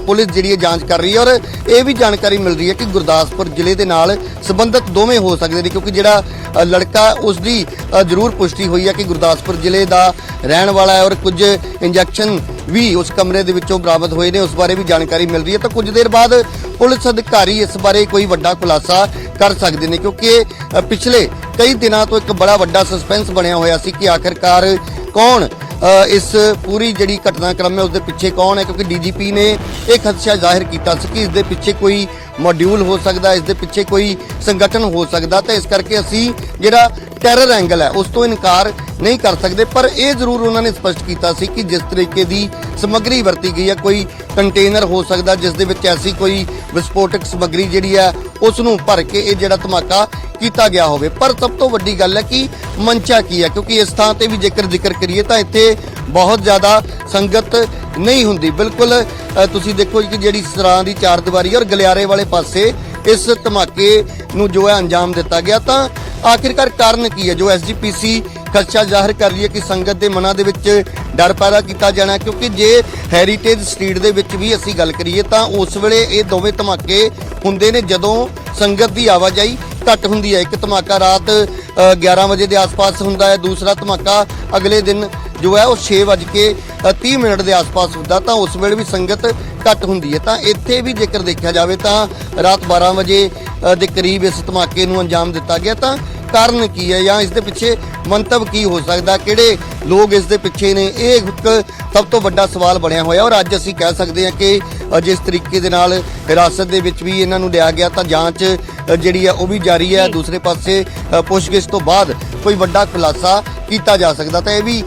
ਪੁਲਿਸ ਜਿਹੜੀ ਹੈ ਜਾਂਚ ਕਰ ਰਹੀ ਹੈ ਔਰ ਇਹ ਵੀ ਜਾਣਕਾਰੀ ਮਿਲ ਰਹੀ ਹੈ ਕਿ ਗੁਰਦਾਸਪੁਰ ਜ਼ਿਲ੍ਹੇ ਦੇ ਨਾਲ ਸੰਬੰਧਿਤ ਦੋਵੇਂ ਹੋ ਸਕਦੇ ਨੇ ਕਿਉਂਕਿ ਜਿਹੜਾ ਲੜਕਾ ਉਸ ਦੀ ਜ਼ਰੂਰ ਪੁਸ਼ਟੀ ਹੋਈ ਹੈ ਕਿ ਗੁਰਦਾਸਪੁਰ ਜ਼ਿਲ੍ਹੇ ਦਾ ਰਹਿਣ ਵਾਲਾ ਹੈ ਔਰ ਕੁਝ ਇੰਜੈਕਸ਼ਨ ਵੀ ਉਸ ਕਮਰੇ ਦੇ ਵਿੱਚੋਂ ਬਰਾਮਦ ਹੋਏ ਨੇ, ਉਸ ਬਾਰੇ ਵੀ ਜਾਣਕਾਰੀ ਮਿਲ ਰਹੀ ਹੈ। ਤਾਂ ਕੁਝ ਦੇਰ ਬਾਅਦ ਪੁਲਿਸ ਅਧਿਕਾਰੀ ਇਸ ਬਾਰੇ ਕੋਈ ਵੱਡਾ ਖੁਲਾਸਾ ਕਰ ਸਕਦੇ ਨੇ ਕਿਉਂਕਿ ਪਿਛਲੇ ਕਈ ਦਿਨਾਂ ਤੋਂ ਇੱਕ ਬੜਾ ਵੱਡਾ ਸਸਪੈਂਸ ਬਣਿਆ ਹੋਇਆ ਸੀ ਕਿ ਆਖਿਰਕਾਰ ਕੌਣ ਇਸ ਪੂਰੀ ਜਿਹੜੀ ਘਟਨਾਕ੍ਰਮ ਹੈ ਉਸ ਦੇ ਪਿੱਛੇ ਕੌਣ ਹੈ ਕਿਉਂਕਿ ਡੀਜੀਪੀ ਨੇ ਇਹ ਖਦਸ਼ਾ ਜ਼ਾਹਿਰ ਕੀਤਾ ਸੀ ਕਿ ਇਸ ਦੇ ਪਿੱਛੇ ਕੋਈ ਮੋਡਿਊਲ ਹੋ ਸਕਦਾ, ਇਸ ਦੇ ਪਿੱਛੇ ਕੋਈ ਸੰਗਠਨ ਹੋ ਸਕਦਾ। ਤਾਂ ਇਸ ਕਰਕੇ ਅਸੀਂ ਜਿਹੜਾ ਟੈਰਰ ਐਂਗਲ ਹੈ ਉਸ ਤੋਂ ਇਨਕਾਰ ਨਹੀਂ ਕਰ ਸਕਦੇ, ਪਰ ਇਹ ਜ਼ਰੂਰ ਉਹਨਾਂ ਨੇ ਸਪਸ਼ਟ ਕੀਤਾ ਸੀ ਕਿ ਜਿਸ ਤਰੀਕੇ ਦੀ ਸਮੱਗਰੀ ਵਰਤੀ ਗਈ ਹੈ ਕੋਈ ਕੰਟੇਨਰ ਹੋ ਸਕਦਾ ਜਿਸ ਦੇ ਵਿੱਚ ਐਸੀ ਕੋਈ ਵਿਸਫੋਟਕ ਸਮੱਗਰੀ ਜਿਹੜੀ ਹੈ ਉਸ ਨੂੰ ਭਰ ਕੇ ਇਹ ਜਿਹੜਾ ਧਮਾਕਾ ਕੀਤਾ ਗਿਆ ਹੋਵੇ। ਪਰ ਸਭ ਤੋਂ ਵੱਡੀ ਗੱਲ ਹੈ ਕਿ ਮੰਚਾ ਕੀ ਹੈ ਕਿਉਂਕਿ ਇਸ ਥਾਂ ਤੇ ਵੀ ਜ਼ਿਕਰ ਕਰੀਏ ਤਾਂ ਇੱਥੇ ਬਹੁਤ ਜ਼ਿਆਦਾ ਸੰਗਤ ਨਹੀਂ ਹੁੰਦੀ। ਬਿਲਕੁਲ ਤੁਸੀਂ ਦੇਖੋ ਕਿ ਜਿਹੜੀ ਸਰਾਂ ਦੀ ਚਾਰ ਦੀਵਾਰੀ ਔਰ ਗਲਿਆਰੇ ਵਾਲੇ ਪਾਸੇ ਇਸ ਧਮਾਕੇ ਨੂੰ ਜੋ ਹੈ ਅੰਜਾਮ ਦਿੱਤਾ ਗਿਆ। ਤਾਂ ਆਖਿਰਕਾਰ ਕਾਰਨ ਕੀ ਹੈ ਜੋ ਐਸਜੀਪੀਸੀ ਖਦਸ਼ਾ ਜ਼ਾਹਿਰ ਕਰ ਰਹੀ ਹੈ ਕਿ ਸੰਗਤ ਦੇ ਮਨਾਂ ਦੇ ਵਿੱਚ ਡਰ ਪੈਦਾ ਕੀਤਾ ਜਾਣਾ ਕਿਉਂਕਿ ਜੇ ਹੈਰੀਟੇਜ ਸਟਰੀਟ ਦੇ ਵਿੱਚ ਵੀ ਅਸੀਂ ਗੱਲ ਕਰੀਏ ਤਾਂ ਉਸ ਵੇਲੇ ਇਹ ਦੋਵੇਂ ਧਮਾਕੇ ਹੁੰਦੇ ਨੇ ਜਦੋਂ ਸੰਗਤ ਦੀ ਆਵਾਜਾਈ ਘੱਟ ਹੁੰਦੀ ਹੈ। ਇੱਕ ਧਮਾਕਾ ਰਾਤ 11 ਵਜੇ ਦੇ ਆਸ-ਪਾਸ ਹੁੰਦਾ ਹੈ, ਦੂਸਰਾ ਧਮਾਕਾ ਅਗਲੇ ਦਿਨ ਜੋ ਹੈ ਉਹ 6:30 ਦੇ ਆਸ-ਪਾਸ ਹੁੰਦਾ ਤਾਂ ਉਸ ਵੇਲੇ ਵੀ ਸੰਗਤ ਘੱਟ ਹੁੰਦੀ ਹੈ। ਤਾਂ ਇੱਥੇ ਵੀ ਜੇਕਰ ਦੇਖਿਆ ਜਾਵੇ ਤਾਂ ਰਾਤ 12 ਵਜੇ ਦੇ ਕਰੀਬ ਇਸ ਧਮਾਕੇ ਨੂੰ ਅੰਜਾਮ ਦਿੱਤਾ ਗਿਆ। ਤਾਂ ਕਾਰਨ ਕੀ ਹੈ ਜਾਂ ਇਸ ਦੇ ਪਿੱਛੇ ਮੰਤਵ ਕੀ ਹੋ ਸਕਦਾ, ਕਿਹੜੇ ਲੋਕ ਇਸ ਦੇ ਪਿੱਛੇ ਨੇ, ਇਹ ਇੱਕ ਸਭ ਤੋਂ ਵੱਡਾ ਸਵਾਲ ਬਣਿਆ ਹੋਇਆ ਔਰ ਅੱਜ ਅਸੀਂ ਕਹਿ ਸਕਦੇ ਹਾਂ ਕਿ ਜਿਸ ਤਰੀਕੇ ਦੇ ਨਾਲ ਹਿਰਾਸਤ ਦੇ ਵਿੱਚ ਵੀ ਇਹਨਾਂ ਨੂੰ ਲਿਆ ਗਿਆ ਤਾਂ ਜਾਂਚ ਜਿਹੜੀ ਹੈ ਉਹ ਵੀ ਜਾਰੀ ਹੈ। ਦੂਸਰੇ ਪਾਸੇ ਪੁੱਛਗਿੱਛ ਤੋਂ ਬਾਅਦ ਕੋਈ ਵੱਡਾ ਖੁਲਾਸਾ ਕੀਤਾ ਜਾ ਸਕਦਾ। ਤਾਂ ਇਹ ਵੀ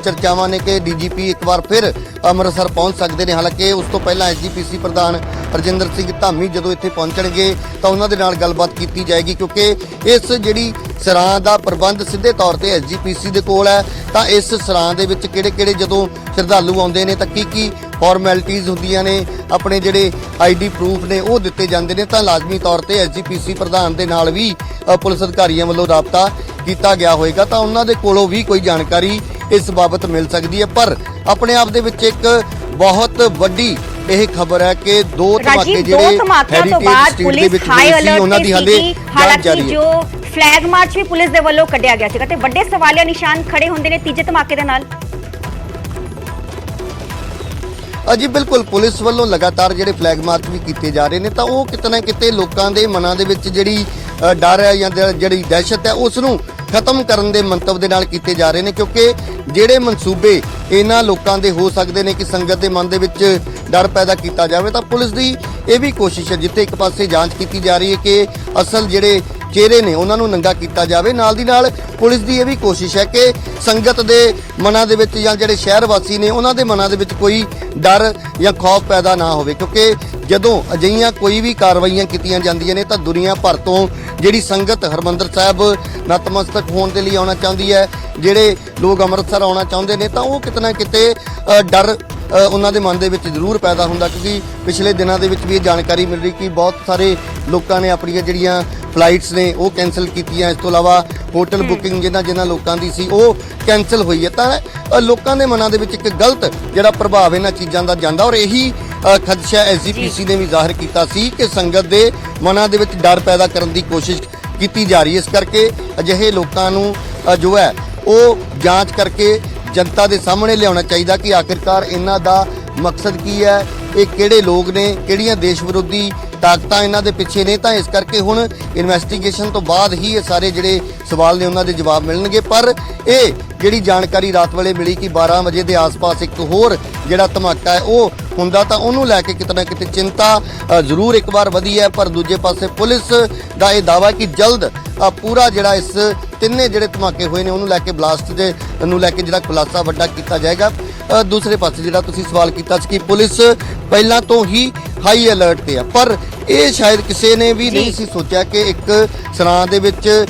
ਚਰਚਾਵਾਂ ਨੇ ਕਿ ਡੀਜੀਪੀ ਇੱਕ ਵਾਰ ਫਿਰ ਅੰਮ੍ਰਿਤਸਰ ਪਹੁੰਚ ਸਕਦੇ ਨੇ। ਹਾਲਾਂਕਿ ਉਸ ਤੋਂ ਪਹਿਲਾਂ ਐਸਜੀਪੀਸੀ ਪ੍ਰਧਾਨ ਹਰਜਿੰਦਰ ਸਿੰਘ ਧਾਮੀ ਜਦੋਂ ਇੱਥੇ ਪਹੁੰਚਣਗੇ ਤਾਂ ਉਹਨਾਂ ਦੇ ਨਾਲ ਗੱਲਬਾਤ ਕੀਤੀ ਜਾਏਗੀ ਕਿਉਂਕਿ ਇਸ ਜਿਹੜੀ ਸਰਾਂ ਦਾ ਪ੍ਰਬੰਧ ਸਿੱਧੇ ਤੌਰ ਤੇ ਐਸਜੀਪੀਸੀ ਦੇ ਕੋਲ ਹੈ। ਤਾਂ ਇਸ ਸਰਾਂ ਦੇ ਵਿੱਚ ਕਿਹੜੇ ਜਦੋਂ ਸ਼ਰਧਾਲੂ ਆਉਂਦੇ ਨੇ ਤਾਂ ਕੀ ਫਾਰਮੈਲਿਟੀਜ਼ ਹੁੰਦੀਆਂ ਨੇ, ਆਪਣੇ ਜਿਹੜੇ ਆਈਡੀ ਪ੍ਰੂਫ ਨੇ ਉਹ ਦਿੱਤੇ ਜਾਂਦੇ ਨੇ। ਤਾਂ ਲਾਜ਼ਮੀ ਤੌਰ ਤੇ ਐਸਜੀਪੀਸੀ ਪ੍ਰਧਾਨ ਦੇ ਨਾਲ ਵੀ ਪੁਲਿਸ ਅਧਿਕਾਰੀਆਂ ਵੱਲੋਂ ਰਾਬਤਾ ਕੀਤਾ ਗਿਆ ਹੋਵੇਗਾ ਤਾਂ ਉਹਨਾਂ ਦੇ ਕੋਲੋਂ ਵੀ ਕੋਈ ਜਾਣਕਾਰੀ ਇਸ ਬਾਬਤ ਮਿਲ ਸਕਦੀ ਹੈ। ਪਰ ਆਪਣੇ ਆਪ ਦੇ ਵਿੱਚ ਇੱਕ ਬਹੁਤ ਵੱਡੀ ਇਹ ਖਬਰ ਹੈ ਕਿ 2 ਧਮਾਕੇ ਜਿਹੜੇ ਹੈਰੀਟੇਜ ਸਟਰੀਟ ਦੇ ਵਿੱਚ ਹੋਏ ਸੀ ਉਹਨਾਂ ਦੀ ਹਾਲੇ ਜਾਂਚ ਜਾਰੀ ਹੈ। ਜੋ ਫਲੈਗ ਮਾਰਚ ਵੀ ਪੁਲਿਸ ਦੇ ਵੱਲੋਂ ਕੱਢਿਆ ਗਿਆ ਸੀਗਾ ਤੇ ਵੱਡੇ ਸਵਾਲੀਆ ਨਿਸ਼ਾਨ ਖੜੇ ਹੁੰਦੇ ਨੇ ਤੀਜੇ ਧਮਾਕੇ ਦੇ ਨਾਲ। ਜੀ ਬਿਲਕੁਲ, ਪੁਲਿਸ ਵੱਲੋਂ ਲਗਾਤਾਰ ਜਿਹੜੇ ਫਲੈਗ ਮਾਰਚ ਵੀ ਕੀਤੇ ਜਾ ਰਹੇ ਨੇ ਤਾਂ ਉਹ ਕਿਤੇ ਨਾ ਕਿਤੇ ਲੋਕਾਂ ਦੇ ਮਨਾਂ ਦੇ ਵਿੱਚ ਜਿਹੜੀ ਡਰ ਹੈ ਜਾਂ ਜਿਹੜੀ ਦਹਿਸ਼ਤ ਹੈ ਉਸ ਨੂੰ ਖਤਮ ਕਰਨ ਦੇ ਮੰਤਵ ਦੇ ਨਾਲ ਕੀਤੇ ਜਾ ਰਹੇ ਨੇ, ਕਿਉਂਕਿ ਜਿਹੜੇ ਮਨਸੂਬੇ ਇਹਨਾਂ ਲੋਕਾਂ ਦੇ ਹੋ ਸਕਦੇ ਨੇ ਕਿ ਸੰਗਤ ਦੇ ਮਨ ਦੇ ਵਿੱਚ ਡਰ ਪੈਦਾ ਕੀਤਾ ਜਾਵੇ, ਤਾਂ ਪੁਲਿਸ ਦੀ ਇਹ ਵੀ ਕੋਸ਼ਿਸ਼ ਹੈ, ਜਿੱਥੇ ਇੱਕ ਪਾਸੇ ਜਾਂਚ ਕੀਤੀ ਜਾ ਰਹੀ ਹੈ ਕਿ ਅਸਲ ਜਿਹੜੇ ਚਿਹਰੇ ਨੇ ਉਹਨਾਂ ਨੂੰ ਨੰਗਾ ਕੀਤਾ ਜਾਵੇ, ਨਾਲ ਦੀ ਨਾਲ ਪੁਲਿਸ ਦੀ ਇਹ ਵੀ ਕੋਸ਼ਿਸ਼ ਹੈ ਕਿ ਸੰਗਤ ਦੇ ਮਨਾਂ ਦੇ ਵਿੱਚ ਜਾਂ ਜਿਹੜੇ ਸ਼ਹਿਰ ਵਾਸੀ ਨੇ ਉਹਨਾਂ ਦੇ ਮਨਾਂ ਦੇ ਵਿੱਚ ਕੋਈ ਡਰ ਜਾਂ ਖੌਫ ਪੈਦਾ ਨਾ ਹੋਵੇ, ਕਿਉਂਕਿ ਜਦੋਂ ਅਜਿਹੀਆਂ ਕੋਈ ਵੀ ਕਾਰਵਾਈਆਂ ਕੀਤੀਆਂ ਜਾਂਦੀਆਂ ਨੇ ਤਾਂ ਦੁਨੀਆ ਭਰ ਤੋਂ ਜਿਹੜੀ ਸੰਗਤ ਹਰਮੰਦਰ ਸਾਹਿਬ ਨਤਮਸਤਕ ਹੋਣ ਦੇ ਲਈ ਆਉਣਾ ਚਾਹੁੰਦੀ ਹੈ, ਜਿਹੜੇ ਲੋਕ ਅੰਮ੍ਰਿਤਸਰ ਆਉਣਾ ਚਾਹੁੰਦੇ ਨੇ, ਤਾਂ ਉਹ ਕਿਤੇ ਨਾ ਕਿਤੇ ਡਰ ਉਹਨਾਂ ਦੇ ਮਨ ਦੇ ਵਿੱਚ ਜ਼ਰੂਰ ਪੈਦਾ ਹੁੰਦਾ, ਕਿਉਂਕਿ ਪਿਛਲੇ ਦਿਨਾਂ ਦੇ ਵਿੱਚ ਵੀ ਇਹ ਜਾਣਕਾਰੀ ਮਿਲ ਰਹੀ ਕਿ ਬਹੁਤ ਸਾਰੇ ਲੋਕਾਂ ਨੇ ਆਪਣੀਆਂ ਜਿਹੜੀਆਂ ਫਲਾਈਟਸ ਨੇ ਉਹ ਕੈਨਸਲ ਕੀਤੀਆਂ। ਇਸ ਤੋਂ ਇਲਾਵਾ ਹੋਟਲ ਬੁਕਿੰਗ ਜਿਨ੍ਹਾਂ ਲੋਕਾਂ ਦੀ ਸੀ ਉਹ ਕੈਨਸਲ ਹੋਈ ਹੈ। ਤਾਂ ਲੋਕਾਂ ਦੇ ਮਨਾਂ ਦੇ ਵਿੱਚ ਇੱਕ ਗਲਤ ਜਿਹੜਾ ਪ੍ਰਭਾਵ ਇਹਨਾਂ ਚੀਜ਼ਾਂ ਦਾ ਜਾਂਦਾ, ਔਰ ਇਹੀ ਖਦਸ਼ਾ ਐਸਜੀਪੀਸੀ ਨੇ ਵੀ ਜ਼ਾਹਿਰ ਕੀਤਾ ਸੀ ਕਿ ਸੰਗਤ ਦੇ ਮਨਾਂ ਦੇ ਵਿੱਚ ਡਰ ਪੈਦਾ ਕਰਨ ਦੀ ਕੋਸ਼ਿਸ਼ ਕੀਤੀ ਜਾ ਰਹੀ ਹੈ। ਇਸ ਕਰਕੇ ਅਜਿਹੇ ਲੋਕਾਂ ਨੂੰ ਜੋ ਹੈ ਉਹ ਜਾਂਚ ਕਰਕੇ ਜਨਤਾ ਦੇ ਸਾਹਮਣੇ ਲਿਆਉਣਾ ਚਾਹੀਦਾ ਕਿ ਆਖਿਰਕਾਰ ਇਹਨਾਂ ਦਾ ਮਕਸਦ ਕੀ ਹੈ, ਇਹ ਕਿਹੜੇ ਲੋਕ ਨੇ, ਕਿਹੜੀਆਂ ਦੇਸ਼ ਵਿਰੋਧੀ ਤਾਕਤਾਂ ਇਹਨਾਂ ਦੇ ਪਿੱਛੇ ਨੇ। ਤਾਂ ਇਸ ਕਰਕੇ ਹੁਣ ਇਨਵੈਸਟੀਗੇਸ਼ਨ ਤੋਂ ਬਾਅਦ ਹੀ ਇਹ ਸਾਰੇ ਜਿਹੜੇ ਸਵਾਲ ਨੇ ਉਹਨਾਂ ਦੇ ਜਵਾਬ ਮਿਲਣਗੇ। ਪਰ ਇਹ ਜਿਹੜੀ ਜਾਣਕਾਰੀ ਰਾਤ ਵੇਲੇ ਮਿਲੀ ਕਿ 12 ਵਜੇ ਦੇ ਆਸ-ਪਾਸ ਇੱਕ ਹੋਰ ਜਿਹੜਾ ਧਮਾਕਾ ਹੈ ਉਹ ਹੁੰਦਾ, ਤਾਂ ਉਹਨੂੰ ਲੈ ਕੇ ਕਿਤੇ ਨਾ ਕਿਤੇ ਚਿੰਤਾ ਜ਼ਰੂਰ ਇੱਕ ਵਾਰ ਵਧੀ ਹੈ। ਪਰ ਦੂਜੇ ਪਾਸੇ ਪੁਲਿਸ ਦਾ ਇਹ ਦਾਅਵਾ ਕਿ ਜਲਦ ਪੂਰਾ ਜਿਹੜਾ ਇਸ ਤਿੰਨੇ ਜਿਹੜੇ ਧਮਾਕੇ ਹੋਏ ਨੇ ਉਹਨੂੰ ਲੈ ਕੇ ਬਲਾਸਟ ਦੇ ਨੂੰ ਲੈ ਕੇ ਜਿਹੜਾ ਖੁਲਾਸਾ ਵੱਡਾ ਕੀਤਾ ਜਾਏਗਾ। ਦੂਸਰੇ ਪਾਸੇ ਜਿਹੜਾ ਤੁਸੀਂ ਸਵਾਲ ਕੀਤਾ ਸੀ ਕਿ ਪੁਲਿਸ ਪਹਿਲਾਂ ਤੋਂ ਹੀ ਹਾਈ ਅਲਰਟ ਤੇ ਆ, ਪਰ ਇਹ ਸ਼ਾਇਦ ਕਿਸੇ ਨੇ ਵੀ ਨਹੀਂ ਸੀ ਸੋਚਿਆ ਕਿ ਇੱਕ ਸਰਾਂ ਦੇ ਵਿੱਚ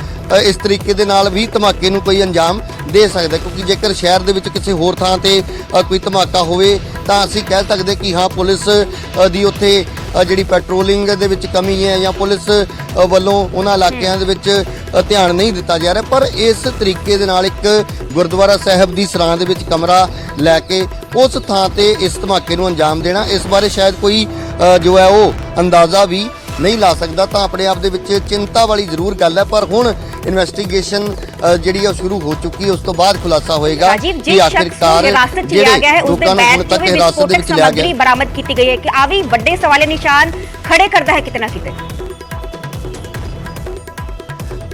ਇਸ ਤਰੀਕੇ ਦੇ ਨਾਲ ਵੀ ਧਮਾਕੇ ਨੂੰ ਕੋਈ ਅੰਜਾਮ ਦੇ ਸਕਦਾ, ਕਿਉਂਕਿ ਜੇਕਰ ਸ਼ਹਿਰ ਦੇ ਵਿੱਚ ਕਿਸੇ ਹੋਰ ਥਾਂ ਤੇ ਕੋਈ ਧਮਾਕਾ ਹੋਵੇ ਤਾਂ ਅਸੀਂ ਕਹਿ ਸਕਦੇ ਕਿ ਹਾਂ ਪੁਲਿਸ ਦੀ ਉੱਥੇ ਜਿਹੜੀ ਪੈਟਰੋਲਿੰਗ ਦੇ ਵਿੱਚ ਕਮੀ ਹੈ ਜਾਂ ਪੁਲਿਸ ਵੱਲੋਂ ਉਹਨਾਂ ਇਲਾਕਿਆਂ ਦੇ ਵਿੱਚ ਧਿਆਨ ਨਹੀਂ ਦਿੱਤਾ ਜਾ ਰਿਹਾ। ਪਰ ਇਸ ਤਰੀਕੇ ਦੇ ਨਾਲ ਇੱਕ ਗੁਰਦੁਆਰਾ ਸਾਹਿਬ ਦੀ ਸਰਾਂ ਦੇ ਵਿੱਚ ਕਮਰਾ ਲੈ ਕੇ ਉਸ ਥਾਂ ਤੇ ਇਸ ਧਮਾਕੇ ਨੂੰ ਅੰਜਾਮ ਦੇਣਾ, ਇਸ ਬਾਰੇ ਸ਼ਾਇਦ ਕੋਈ ਜੋ ਹੈ ਉਹ ਅੰਦਾਜ਼ਾ ਵੀ ਨਹੀਂ ਲਾ ਸਕਦਾ। ਤਾਂ ਆਪਣੇ ਆਪ ਦੇ ਵਿੱਚ ਚਿੰਤਾ ਵਾਲੀ ਜ਼ਰੂਰ ਗੱਲ ਹੈ, ਪਰ ਹੁਣ ਇਨਵੈਸਟੀਗੇਸ਼ਨ ਜਿਹੜੀ ਹੈ ਸ਼ੁਰੂ ਹੋ ਚੁੱਕੀ ਹੈ, ਉਸ ਤੋਂ ਬਾਅਦ ਖੁਲਾਸਾ ਹੋਏਗਾ ਕਿ ਆਖਿਰਕਾਰ ਜਿਹੜੇ ਲੋਕਾਂ ਨੂੰ ਹੁਣ ਤੱਕ ਹਿਰਾਸਤ ਦੇ ਵਿੱਚ ਲਿਆ ਗਿਆ ਬਰਾਮਦ ਕੀਤੀ ਗਈ ਹੈ ਕਿ ਆ ਵੀ ਵੱਡੇ ਸਵਾਲੇ ਨਿਸ਼ਾਨ ਖੜੇ ਕਰਦਾ ਹੈ ਕਿਤੇ ਨਾ ਕਿਤੇ।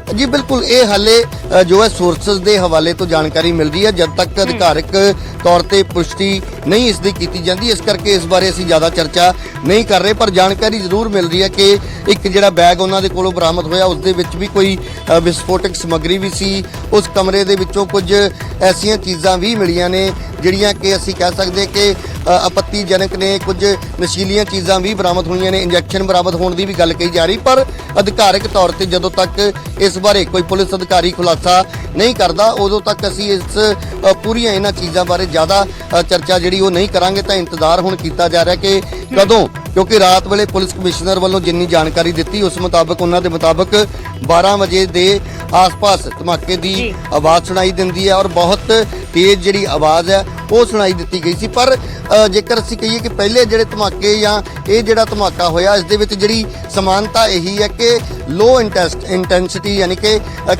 ਜੀ ਬਿਲਕੁਲ, ਇਹ ਹਾਲੇ ਜੋ ਹੈ ਸੋਰਸਸ ਦੇ ਹਵਾਲੇ ਤੋਂ ਜਾਣਕਾਰੀ ਮਿਲ ਰਹੀ ਹੈ, ਜਦ ਤੱਕ ਅਧਿਕਾਰਿਕ ਤੌਰ ਤੇ ਪੁਸ਼ਟੀ ਨਹੀਂ ਇਸ ਦੀ ਕੀਤੀ ਜਾਂਦੀ, ਇਸ ਕਰਕੇ ਇਸ ਬਾਰੇ ਅਸੀਂ ਜ਼ਿਆਦਾ ਚਰਚਾ ਨਹੀਂ ਕਰ ਰਹੇ। ਪਰ ਜਾਣਕਾਰੀ ਜ਼ਰੂਰ ਮਿਲ ਰਹੀ ਹੈ ਕਿ ਇੱਕ ਜਿਹੜਾ ਬੈਗ ਉਹਨਾਂ ਦੇ ਕੋਲੋਂ ਬਰਾਮਦ ਹੋਇਆ ਉਸ ਦੇ ਵਿੱਚ ਵੀ ਕੋਈ ਵਿਸਫੋਟਕ ਸਮੱਗਰੀ ਵੀ ਸੀ। ਉਸ ਕਮਰੇ ਦੇ ਵਿੱਚੋਂ ਕੁਝ ਐਸੀਆਂ ਚੀਜ਼ਾਂ ਵੀ ਮਿਲੀਆਂ ਨੇ ਜਿਹੜੀਆਂ ਕਿ ਅਸੀਂ ਕਹਿ ਸਕਦੇ ਕਿ ਆਪੱਤੀਜਨਕ ਨੇ, ਕੁਝ ਨਸ਼ੀਲੀਆਂ ਚੀਜ਼ਾਂ ਵੀ ਬਰਾਮਦ ਹੋਈਆਂ ਨੇ, ਇੰਜੈਕਸ਼ਨ ਬਰਾਮਦ ਹੋਣ ਦੀ ਵੀ ਗੱਲ ਕਹੀ ਜਾ ਰਹੀ। ਪਰ ਅਧਿਕਾਰਿਕ ਤੌਰ ਤੇ ਜਦੋਂ ਤੱਕ ਇਸ ਬਾਰੇ ਕੋਈ ਪੁਲਿਸ ਅਧਿਕਾਰੀ ਖੁਲਾਸਾ ਨਹੀਂ ਕਰਦਾ ਉਦੋਂ ਤੱਕ ਅਸੀਂ ਇਸ ਪੂਰੀਆਂ ਇਹਨਾਂ ਚੀਜ਼ਾਂ ਬਾਰੇ ਜ਼ਿਆਦਾ ਚਰਚਾ ਜਿਹੜੀ ਉਹ ਨਹੀਂ ਕਰਾਂਗੇ। ਤਾਂ ਇੰਤਜ਼ਾਰ ਹੁਣ ਕੀਤਾ ਜਾ ਰਿਹਾ ਕਿ ਕਦੋਂ, ਕਿਉਂਕਿ ਰਾਤ ਵੇਲੇ ਪੁਲਿਸ ਕਮਿਸ਼ਨਰ ਵੱਲੋਂ ਜਿੰਨੀ ਜਾਣਕਾਰੀ ਦਿੱਤੀ ਉਸ ਮੁਤਾਬਕ ਉਹਨਾਂ ਦੇ ਮੁਤਾਬਕ 12 ਵਜੇ ਦੇ ਆਸ-ਪਾਸ ਧਮਾਕੇ ਦੀ ਆਵਾਜ਼ ਸੁਣਾਈ ਦਿੰਦੀ ਹੈ ਔਰ ਬਹੁਤ ਤੇਜ਼ ਜਿਹੜੀ ਆਵਾਜ਼ ਹੈ ਉਹ ਸੁਣਾਈ ਦਿੱਤੀ ਗਈ ਸੀ। ਪਰ ਜੇਕਰ ਅਸੀਂ ਕਹੀਏ ਕਿ ਪਹਿਲੇ ਜਿਹੜੇ ਧਮਾਕੇ ਜਾਂ ਇਹ ਜਿਹੜਾ ਧਮਾਕਾ ਹੋਇਆ ਇਸ ਦੇ ਵਿੱਚ ਜਿਹੜੀ ਸਮਾਨਤਾ ਇਹੀ ਹੈ ਕਿ ਲੋ ਇੰਟੈਂਸਿਟੀ ਯਾਨੀ ਕਿ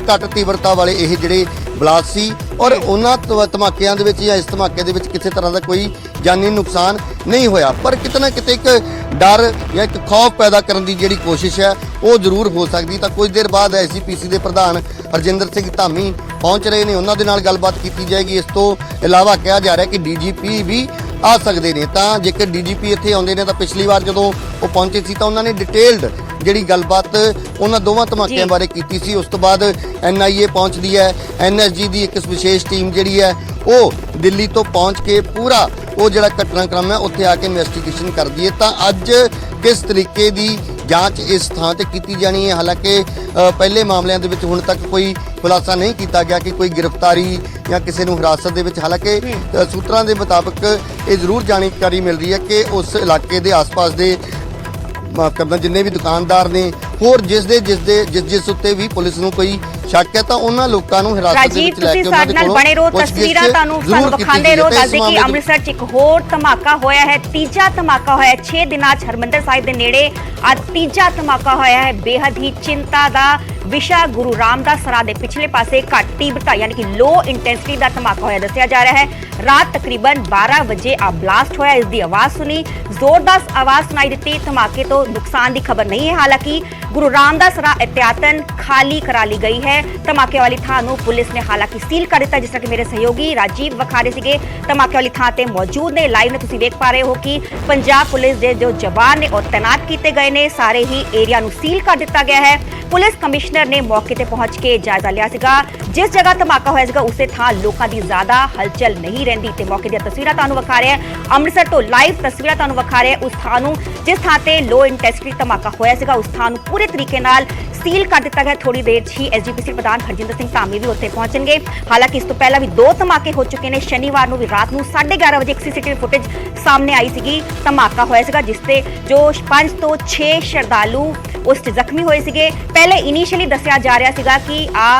ਘੱਟ ਤੀਬਰਤਾ ਵਾਲੇ ਇਹ ਜਿਹੜੇ ਬਲਾਸਟ ਸੀ ਔਰ ਉਹਨਾਂ ਧਮਾਕਿਆਂ ਦੇ ਵਿੱਚ ਜਾਂ ਇਸ ਧਮਾਕੇ ਦੇ ਵਿੱਚ ਕਿਸੇ ਤਰ੍ਹਾਂ ਦਾ ਕੋਈ ਜਾਨੀ ਨੁਕਸਾਨ ਨਹੀਂ ਹੋਇਆ। ਪਰ ਕਿਤੇ ਨਾ ਕਿਤੇ ਇੱਕ ਡਰ ਜਾਂ ਇੱਕ ਖੌਫ ਪੈਦਾ ਕਰਨ ਦੀ ਜਿਹੜੀ ਕੋਸ਼ਿਸ਼ ਹੈ ਉਹ ਜ਼ਰੂਰ ਹੋ ਸਕਦੀ। ਤਾਂ ਕੁਝ ਦੇਰ ਬਾਅਦ ਐਸਜੀਪੀਸੀ ਦੇ ਪ੍ਰਧਾਨ ਹਰਜਿੰਦਰ ਸਿੰਘ ਧਾਮੀ ਪਹੁੰਚ ਰਹੇ ਨੇ, ਉਹਨਾਂ ਦੇ ਨਾਲ ਗੱਲਬਾਤ ਕੀਤੀ ਜਾਏਗੀ। ਇਸ ਤੋਂ ਇਲਾਵਾ ਕਿਹਾ ਜਾ ਰਿਹਾ ਕਿ ਡੀਜੀਪੀ ਵੀ ਆ ਸਕਦੇ ਨੇ। ਤਾਂ ਜੇਕਰ ਡੀਜੀਪੀ ਇੱਥੇ ਆਉਂਦੇ ਨੇ ਤਾਂ ਪਿਛਲੀ ਵਾਰ ਜਦੋਂ ਉਹ ਪਹੁੰਚੇ ਸੀ ਤਾਂ ਉਹਨਾਂ ਨੇ ਡਿਟੇਲਡ ਜਿਹੜੀ ਗੱਲਬਾਤ ਉਹਨਾਂ ਦੋਵਾਂ ਧਮਾਕਿਆਂ ਬਾਰੇ ਕੀਤੀ ਸੀ। ਉਸ ਤੋਂ ਬਾਅਦ ਐਨਆਈਏ ਪਹੁੰਚਦੀ ਹੈ, ਐਨਐਸਜੀ ਦੀ ਇੱਕ ਵਿਸ਼ੇਸ਼ ਟੀਮ ਜਿਹੜੀ ਹੈ ਉਹ ਦਿੱਲੀ ਤੋਂ ਪਹੁੰਚ ਕੇ ਪੂਰਾ ਉਹ ਜਿਹੜਾ ਘਟਨਾਕ੍ਰਮ ਹੈ ਉੱਥੇ ਆ ਕੇ ਇਨਵੈਸਟੀਗੇਸ਼ਨ ਕਰਦੀ ਹੈ। ਤਾਂ ਅੱਜ ਕਿਸ ਤਰੀਕੇ ਦੀ ਜਾਂਚ ਇਸ ਥਾਂ ਤੇ ਕੀਤੀ ਜਾਣੀ ਹੈ, ਹਾਲਾਂਕਿ ਪਹਿਲੇ ਮਾਮਲਿਆਂ ਦੇ ਵਿੱਚ ਹੁਣ ਤੱਕ ਕੋਈ ਖੁਲਾਸਾ ਨਹੀਂ ਕੀਤਾ ਗਿਆ ਕਿ ਕੋਈ ਗ੍ਰਿਫਤਾਰੀ ਜਾਂ ਕਿਸੇ ਨੂੰ ਹਿਰਾਸਤ ਦੇ ਵਿੱਚ, ਹਾਲਾਂਕਿ ਸੂਤਰਾਂ ਦੇ ਮੁਤਾਬਕ ਇਹ ਜ਼ਰੂਰ ਜਾਣਕਾਰੀ ਮਿਲ ਰਹੀ ਹੈ ਕਿ ਉਸ ਇਲਾਕੇ ਦੇ ਆਸ-ਪਾਸ ਦੇ ਜਿੰਨੇ ਵੀ ਦੁਕਾਨਦਾਰ ਨੇ ਹੋਰ ਜਿਸ ਉੱਤੇ ਵੀ ਪੁਲਿਸ ਨੂੰ ਕੋਈ ਸ਼ੱਕ ਹੈ ਤਾਂ ਉਹਨਾਂ ਲੋਕਾਂ ਨੂੰ ਹਿਰਾਸਤ ਦੇ ਵਿੱਚ ਲੈ ਕੇ ਉਹਨਾਂ ਦੇ ਕੋਲੋਂ ਬਣੇ ਰਹੋ, ਤਸਵੀਰਾਂ ਤੁਹਾਨੂੰ ਵਿਖਾਉਂਦੇ ਰਹੋ। ਦੱਸਦੇ ਕਿ ਅੰਮ੍ਰਿਤਸਰ 'ਚ ਇੱਕ ਹੋਰ ਧਮਾਕਾ ਹੋਇਆ ਹੈ, ਤੀਜਾ ਧਮਾਕਾ ਹੋਇਆ 6 ਦਿਨਾਂ 'ਚ ਹਰਮੰਦਰ ਸਾਹਿਬ ਦੇ ਨੇੜੇ ਅੱਜ ਤੀਜਾ ਧਮਾਕਾ ਹੋਇਆ ਹੈ। ਬੇਹੱਦ ਹੀ ਚਿੰਤਾ ਦਾ ਵਿਸ਼ਾ ਗੁਰੂ ਰਾਮਦਾਸ ਸਰਾ ਦੇ ਪਿਛਲੇ ਪਾਸੇ ਘਾਟੀ ਬਟਾ ਯਾਨੀ ਕਿ ਲੋ ਇੰਟੈਂਸਿਟੀ ਦਾ ਧਮਾਕਾ ਹੋਇਆ ਦੱਸਿਆ ਜਾ ਰਿਹਾ ਹੈ। ਰਾਤ ਤਕਰੀਬਨ 12 ਵਜੇ ਆ ਬਲਾਸਟ ਹੋਇਆ। ਇਸ ਦੀ ਆਵਾਜ਼ ਸੁਣੀ, ਜ਼ੋਰਦਾਰ ਆਵਾਜ਼ ਸੁਣਾਈ ਦਿੱਤੀ। ਧਮਾਕੇ ਤੋਂ ਨੁਕਸਾਨ ਦੀ ਖਬਰ ਨਹੀਂ ਹੈ। ਹਾਲਾਂਕਿ ਗੁਰੂ ਰਾਮਦਾਸ ਸਰਾ एहतियातन खाली करा ली गई है। धमाके वाली थां नूं पुलिस ने हालांकि सील कर दिता। जिस तरह कि मेरे सहयोगी राजीव वखारे सीगे धमाके वाली थां ते मौजूद ने। लाइव में तुसीं देख पा रहे हो कि पंजाब पुलिस दे जो जवान ने और तैनात किए गए ने। सारे ही एरिया नूं सील कर दिता गया है। पुलिस कमिश्नर ने मौके ते पहुंच के जायजा लिया सीगा। जिस जगह धमाका होया सीगा उसे थां लोकां दी ज्यादा हलचल नहीं रहिंदी ते मौके दी तस्वीरां तुहानूं विखा रहे हैं। अमृतसर तो लाइव तस्वीरां तुहानूं विखा रहे हैं उस थां नूं जिस थां ते लो इंटेंसिटी धमाका होया सीगा। उस थां नूं पूरे तरीके नाल सील कर दिता गया। थोड़ी देर ही एसजीपीसी प्रधान हरजिंदर सिंह धामी भी उत्थे पहुंचणगे। हालांकि इस तो पहला भी 2 धमाके हो चुके हैं। शनिवार नूं भी रात नूं 11:30 बजे एक सीसीटीवी फुटेज सामने आई सीगी। धमाका होया सीगा जिसते जो 5 तो 6 श्रद्धालु उस जख्मी होए सीगे। पहले इनिशियली दस्सिया जा रहा सीगा कि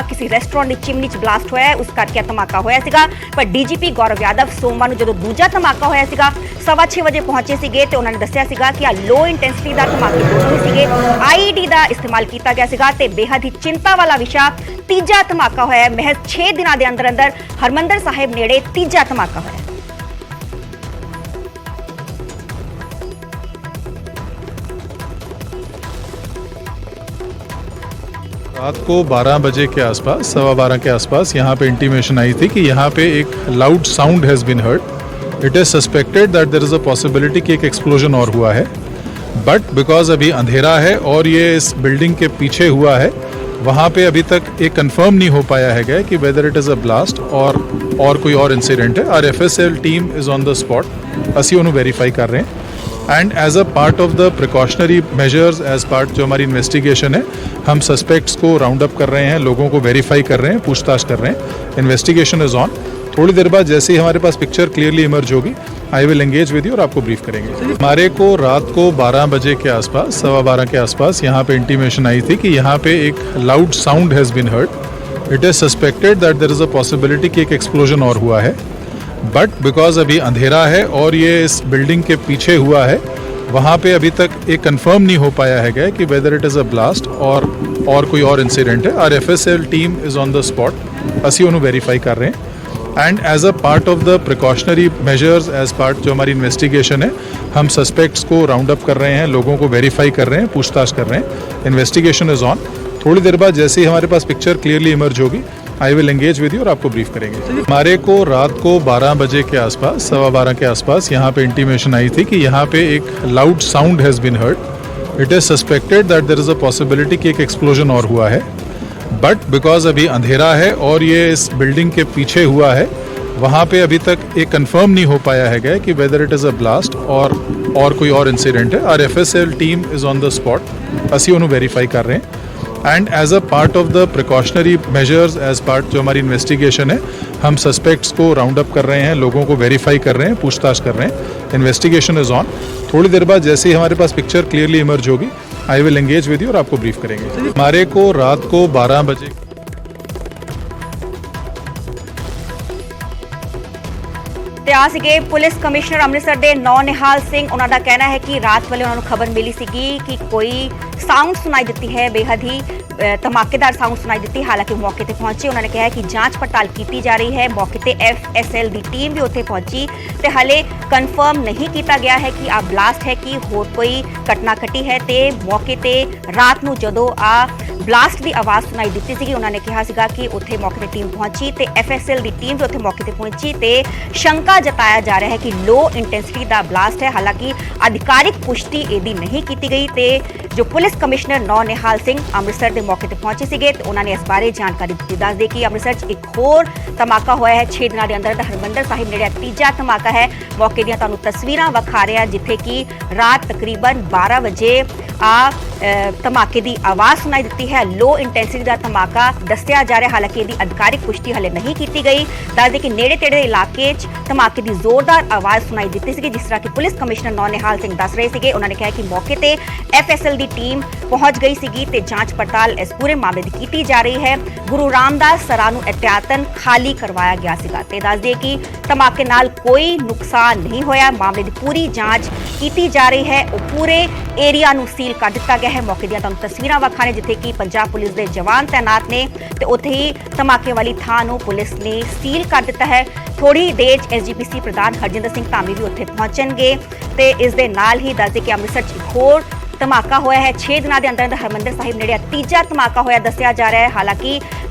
किसी रेस्टोरेंट की चिमनी च ब्लास्ट होया है उस करके धमाका होया सीगा। पर डीजीपी गौरव यादव सोमवार नूं जदों दूजा धमाका होया सीगा 6:15 बजे पहुंचे सीगे ते उन्होंने दस्सिया सीगा कि लो इंटेंसिटी दा धमाके दोनों सीगे। आईईडी दा इस्तेमाल किया गया सीगा ते बेहद ही चिंता वाला विषय तीजा धमाका होया है। महज 6 दिनों के अंदर अंदर हरमंदर साहिब नेड़े तीजा धमाका होया। रात को 12 बजे के आसपास 12:15 के आसपास यहाँ पे इंटीमेशन आई थी कि यहाँ पे एक loud sound has been heard. It is suspected that there is a possibility कि एक एक्सप्लोजन और हुआ है, बट बिकॉज अभी अंधेरा है और ये इस बिल्डिंग के पीछे हुआ है, वहाँ पे अभी तक एक कंफर्म नहीं हो पाया है कि whether it is a blast और कोई और इंसिडेंट है। Our FSL team is on the spot, ਅਸੀਂ ਉਹਨੂੰ वेरीफाई कर रहे हैं। And as a part of the precautionary measures, as part जो हमारी इन्वेस्टिगेशन है, हम सस्पेक्ट्स को राउंड अप कर रहे हैं, लोगों को वेरीफाई कर रहे हैं, पूछताछ कर रहे हैं। Investigation is on. थोड़ी देर बाद जैसे ही हमारे पास पिक्चर क्लियरली इमर्ज होगी I will engage with you और आपको ब्रीफ करेंगे। हमारे को रात को 12 बजे के आसपास 12:15 के आसपास यहाँ पे इंटीमेशन आई थी कि यहाँ पे एक loud sound has been heard. It is suspected that there is a possibility कि एक एक्सप्लोजन और हुआ है, बट बिकॉज अभी अंधेरा है और ये इस बिल्डिंग के पीछे हुआ है, वहाँ पे अभी तक एक कंफर्म नहीं हो पाया है कि whether it is a blast और कोई और इंसिडेंट है। Our FSL team is on the spot, ਅਸੀਂ ਉਹਨੂੰ वेरीफाई कर रहे हैं। And as a part of the precautionary measures, as part जो हमारी इन्वेस्टिगेशन है, हम सस्पेक्ट्स को राउंड अप कर रहे हैं, लोगों को वेरीफाई कर रहे हैं, पूछताछ कर रहे हैं। Investigation is on. थोड़ी देर बाद जैसे ही हमारे पास पिक्चर क्लियरली इमर्ज होगी I will engage with you और आपको ब्रीफ करेंगे। हमारे को रात को 12 बजे के आसपास 12:15 के आसपास यहाँ पे इंटीमेशन आई थी कि यहाँ पे एक loud sound has been heard. It is suspected that there is a possibility कि एक एक्सप्लोजन और हुआ है, बट बिकॉज अभी अंधेरा है और ये इस बिल्डिंग के पीछे हुआ है, वहाँ पे अभी तक एक कंफर्म नहीं हो पाया है कि whether it is a blast और कोई और इंसिडेंट है। Our FSL team is on the spot, ਅਸੀਂ ਉਹਨੂੰ वेरीफाई कर रहे हैं। And as a part of the precautionary measures, as part जो हमारी इन्वेस्टिगेशन है, हम सस्पेक्ट्स को राउंड अप कर रहे हैं, लोगों को वेरीफाई कर रहे हैं, पूछताछ कर रहे हैं। Investigation is on. थोड़ी देर बाद जैसे ही हमारे पास पिक्चर क्लियरली इमर्ज होगी I will engage with you और आपको ब्रीफ करेंगे। हमारे को रात को 12 बजे ਤੇ ਆ ਸੀਗੇ ਪੁਲਿਸ ਕਮਿਸ਼ਨਰ ਅੰਮ੍ਰਿਤਸਰ ਦੇ ਨੌ ਨਿਹਾਲ ਸਿੰਘ। ਉਹਨਾਂ ਦਾ ਕਹਿਣਾ ਹੈ ਕਿ ਰਾਤ ਵੇਲੇ ਉਹਨਾਂ ਨੂੰ ਖਬਰ ਮਿਲੀ ਸੀਗੀ ਕਿ ਕੋਈ ਸਾਊਂਡ ਸੁਣਾਈ ਦਿੱਤੀ ਹੈ, ਬੇहद ਹੀ ਧਮਾਕੇਦਾਰ ਸਾਊਂਡ ਸੁਣਾਈ ਦਿੱਤੀ। ਹਾਲਾਂਕਿ ਮੌਕੇ ਤੇ ਪਹੁੰਚੇ ਉਹਨਾਂ ਨੇ ਕਿਹਾ ਕਿ ਜਾਂਚ ਪੜਤਾਲ ਕੀਤੀ ਜਾ ਰਹੀ ਹੈ। ਮੌਕੇ ਤੇ FSL ਦੀ ਟੀਮ ਵੀ ਉੱਥੇ ਪਹੁੰਚੀ ਤੇ ਹਾਲੇ ਕਨਫਰਮ ਨਹੀਂ ਕੀਤਾ ਗਿਆ ਹੈ ਕਿ ਆ ਬਲਾਸਟ ਹੈ ਕਿ ਹੋਰ ਕੋਈ ਘਟਨਾ ਘਟੀ ਹੈ। ਤੇ ਮੌਕੇ ਤੇ ਰਾਤ ਨੂੰ ਜਦੋਂ ਆ ਬਲਾਸਟ ਦੀ ਆਵਾਜ਼ ਸੁਣਾਈ ਦਿੱਤੀ ਸੀਗੀ ਉਹਨਾਂ ਨੇ ਕਿਹਾ ਸੀਗਾ ਕਿ ਉੱਥੇ ਮੌਕੇ ਤੇ ਟੀਮ ਪਹੁੰਚੀ ਤੇ FSL ਦੀ ਟੀਮ ਵੀ ਉੱਥੇ ਮੌਕੇ ਤੇ ਪਹੁੰਚੀ ਤੇ ਸ਼ੰਕਾ ਜਤਾਇਆ ਜਾ ਰਿਹਾ ਹੈ ਕਿ लो इंटेंसिटी ਦਾ ਬਲਾਸਟ ਹੈ। ਹਾਲਾਂਕਿ ਆਧਿਕਾਰਿਕ ਪੁਸ਼ਟੀ ਇਹਦੀ ਨਹੀਂ ਕੀਤੀ ਗਈ ਤੇ ਜੋ ਪੁਲਿਸ ਕਮਿਸ਼ਨਰ ਨੌ ਨਿਹਾਲ ਸਿੰਘ ਅੰਮ੍ਰਿਤਸਰ ਦੇ ਮੌਕੇ ਤੇ ਪਹੁੰਚੇ ਸੀਗੇ ਤੇ ਉਹਨਾਂ ਨੇ ਇਸ ਬਾਰੇ ਜਾਣਕਾਰੀ ਦਿੱਤੀ। ਦੱਸਦੇ ਕਿ ਅੰਮ੍ਰਿਤਸਰ 'ਚ ਇੱਕ ਹੋਰ ਧਮਾਕਾ ਹੋਇਆ ਹੈ 6 ਦਿਨਾਂ ਦੇ ਅੰਦਰ ਹਰਮੰਦਰ ਸਾਹਿਬ ਨੇੜੇ ਤੀਜਾ ਧਮਾਕਾ ਹੈ। ਮੌਕੇ ਦੀਆਂ ਤੁਹਾਨੂੰ ਤਸਵੀਰਾਂ ਵਿਖਾ ਰਿਹਾ ਜਿੱਥੇ ਕਿ ਰਾਤ ਤਕਰੀਬਨ 12 ਵਜੇ ਧਮਾਕੇ ਦੀ ਆਵਾਜ਼ ਸੁਣਾਈ ਦਿੱਤੀ ਹੈ। लो इंटेंसिटी ਦਾ ਧਮਾਕਾ ਦੱਸਿਆ ਜਾ ਰਿਹਾ। ਹਾਲਾਂਕਿ ਇਹਦੀ ਅਧਿਕਾਰਿਕ ਪੁਸ਼ਟੀ ਹਲੇ ਨਹੀਂ ਕੀਤੀ ਗਈ। ਦੱਸਦੇ ਕਿ ਨੇੜੇ ਤੇੜੇ ਦੇ ਇਲਾਕੇ 'ਚ ਧਮਾਕੇ ਦੀ ਜ਼ੋਰਦਾਰ ਆਵਾਜ਼ ਸੁਣਾਈ ਦਿੱਤੀ ਸੀਗੀ ਜਿਸ ਤਰ੍ਹਾਂ ਕਿ ਪੁਲਿਸ ਕਮਿਸ਼ਨਰ ਨੌ ਨਿਹਾਲ ਸਿੰਘ ਦੱਸ ਰਹੇ ਸੀਗੇ। ਉਹਨਾਂ ਨੇ ਕਿਹਾ ਕਿ ਮੌਕੇ ਤੇ FSL ਦੀ ਟੀਮ ਪਹੁੰਚ ਗਈ ਸੀਗੀ ਤੇ ਜਾਂਚ ਪੜਤਾਲ ਇਸ ਪੂਰੇ ਮਾਮਲੇ ਦੀ ਕੀਤੀ ਜਾ ਰਹੀ ਹੈ। ਗੁਰੂ ਰਾਮਦਾਸ ਸਰਾ ਨੂੰ एहतियातन ਖਾਲੀ ਕਰਵਾਇਆ ਗਿਆ ਸੀਗਾ ਤੇ ਦੱਸਦੇ ਕਿ ਧਮਾਕੇ ਨਾਲ ਕੋਈ ਨੁਕਸਾਨ ਨਹੀਂ ਹੋਇਆ। ਮਾਮਲੇ ਦੀ ਪੂਰੀ ਜਾਂਚ ਕੀਤੀ ਜਾ ਰਹੀ ਹੈ। ਉਹ ਪੂਰੇ ਏਰੀਆ ਨੂੰ ਸੀਲ ਕਰ ਦਿੱਤਾ ਗਿਆ ਗਿਆ ਹੈ। ਮੌਕੇ ਦੀਆਂ ਤੁਹਾਨੂੰ ਤਸਵੀਰਾਂ ਵਿਖਾਣੇ ਜਿੱਥੇ ਕਿ ਪੰਜਾਬ ਪੁਲਿਸ ਦੇ ਜਵਾਨ ਤੈਨਾਤ ਨੇ ਤੇ ਉੱਥੇ ਹੀ ਧਮਾਕੇ ਵਾਲੀ ਥਾਂ ਨੂੰ ਪੁਲਿਸ ਨੇ ਸੀਲ ਕਰ ਦਿੱਤਾ ਹੈ। ਥੋੜੀ ਦੇਰ 'ਚ ਐਸਜੀਪੀਸੀ ਪ੍ਰਧਾਨ ਹਰਜਿੰਦਰ ਸਿੰਘ ਧਾਮੀ ਵੀ ਉੱਥੇ ਪਹੁੰਚਣਗੇ ਤੇ ਇਸ ਦੇ ਨਾਲ ਹੀ ਦੱਸਦੇ ਕਿ ਅੰਮ੍ਰਿਤਸਰ 'ਚ ਇੱਕ ਹੋਰ ਧਮਾਕਾ ਹੋਇਆ ਹੈ। 6 ਦਿਨਾਂ ਦੇ ਅੰਦਰ ਹਰਮੰਦਰ ਸਾਹਿਬ ਨੇੜੇ ਤੀਜਾ ਧਮਾਕਾ ਹੋਇਆ ਦੱਸਿਆ ਜਾ ਰਿਹਾ ਹੈ। ਹਾਲਾਂਕਿ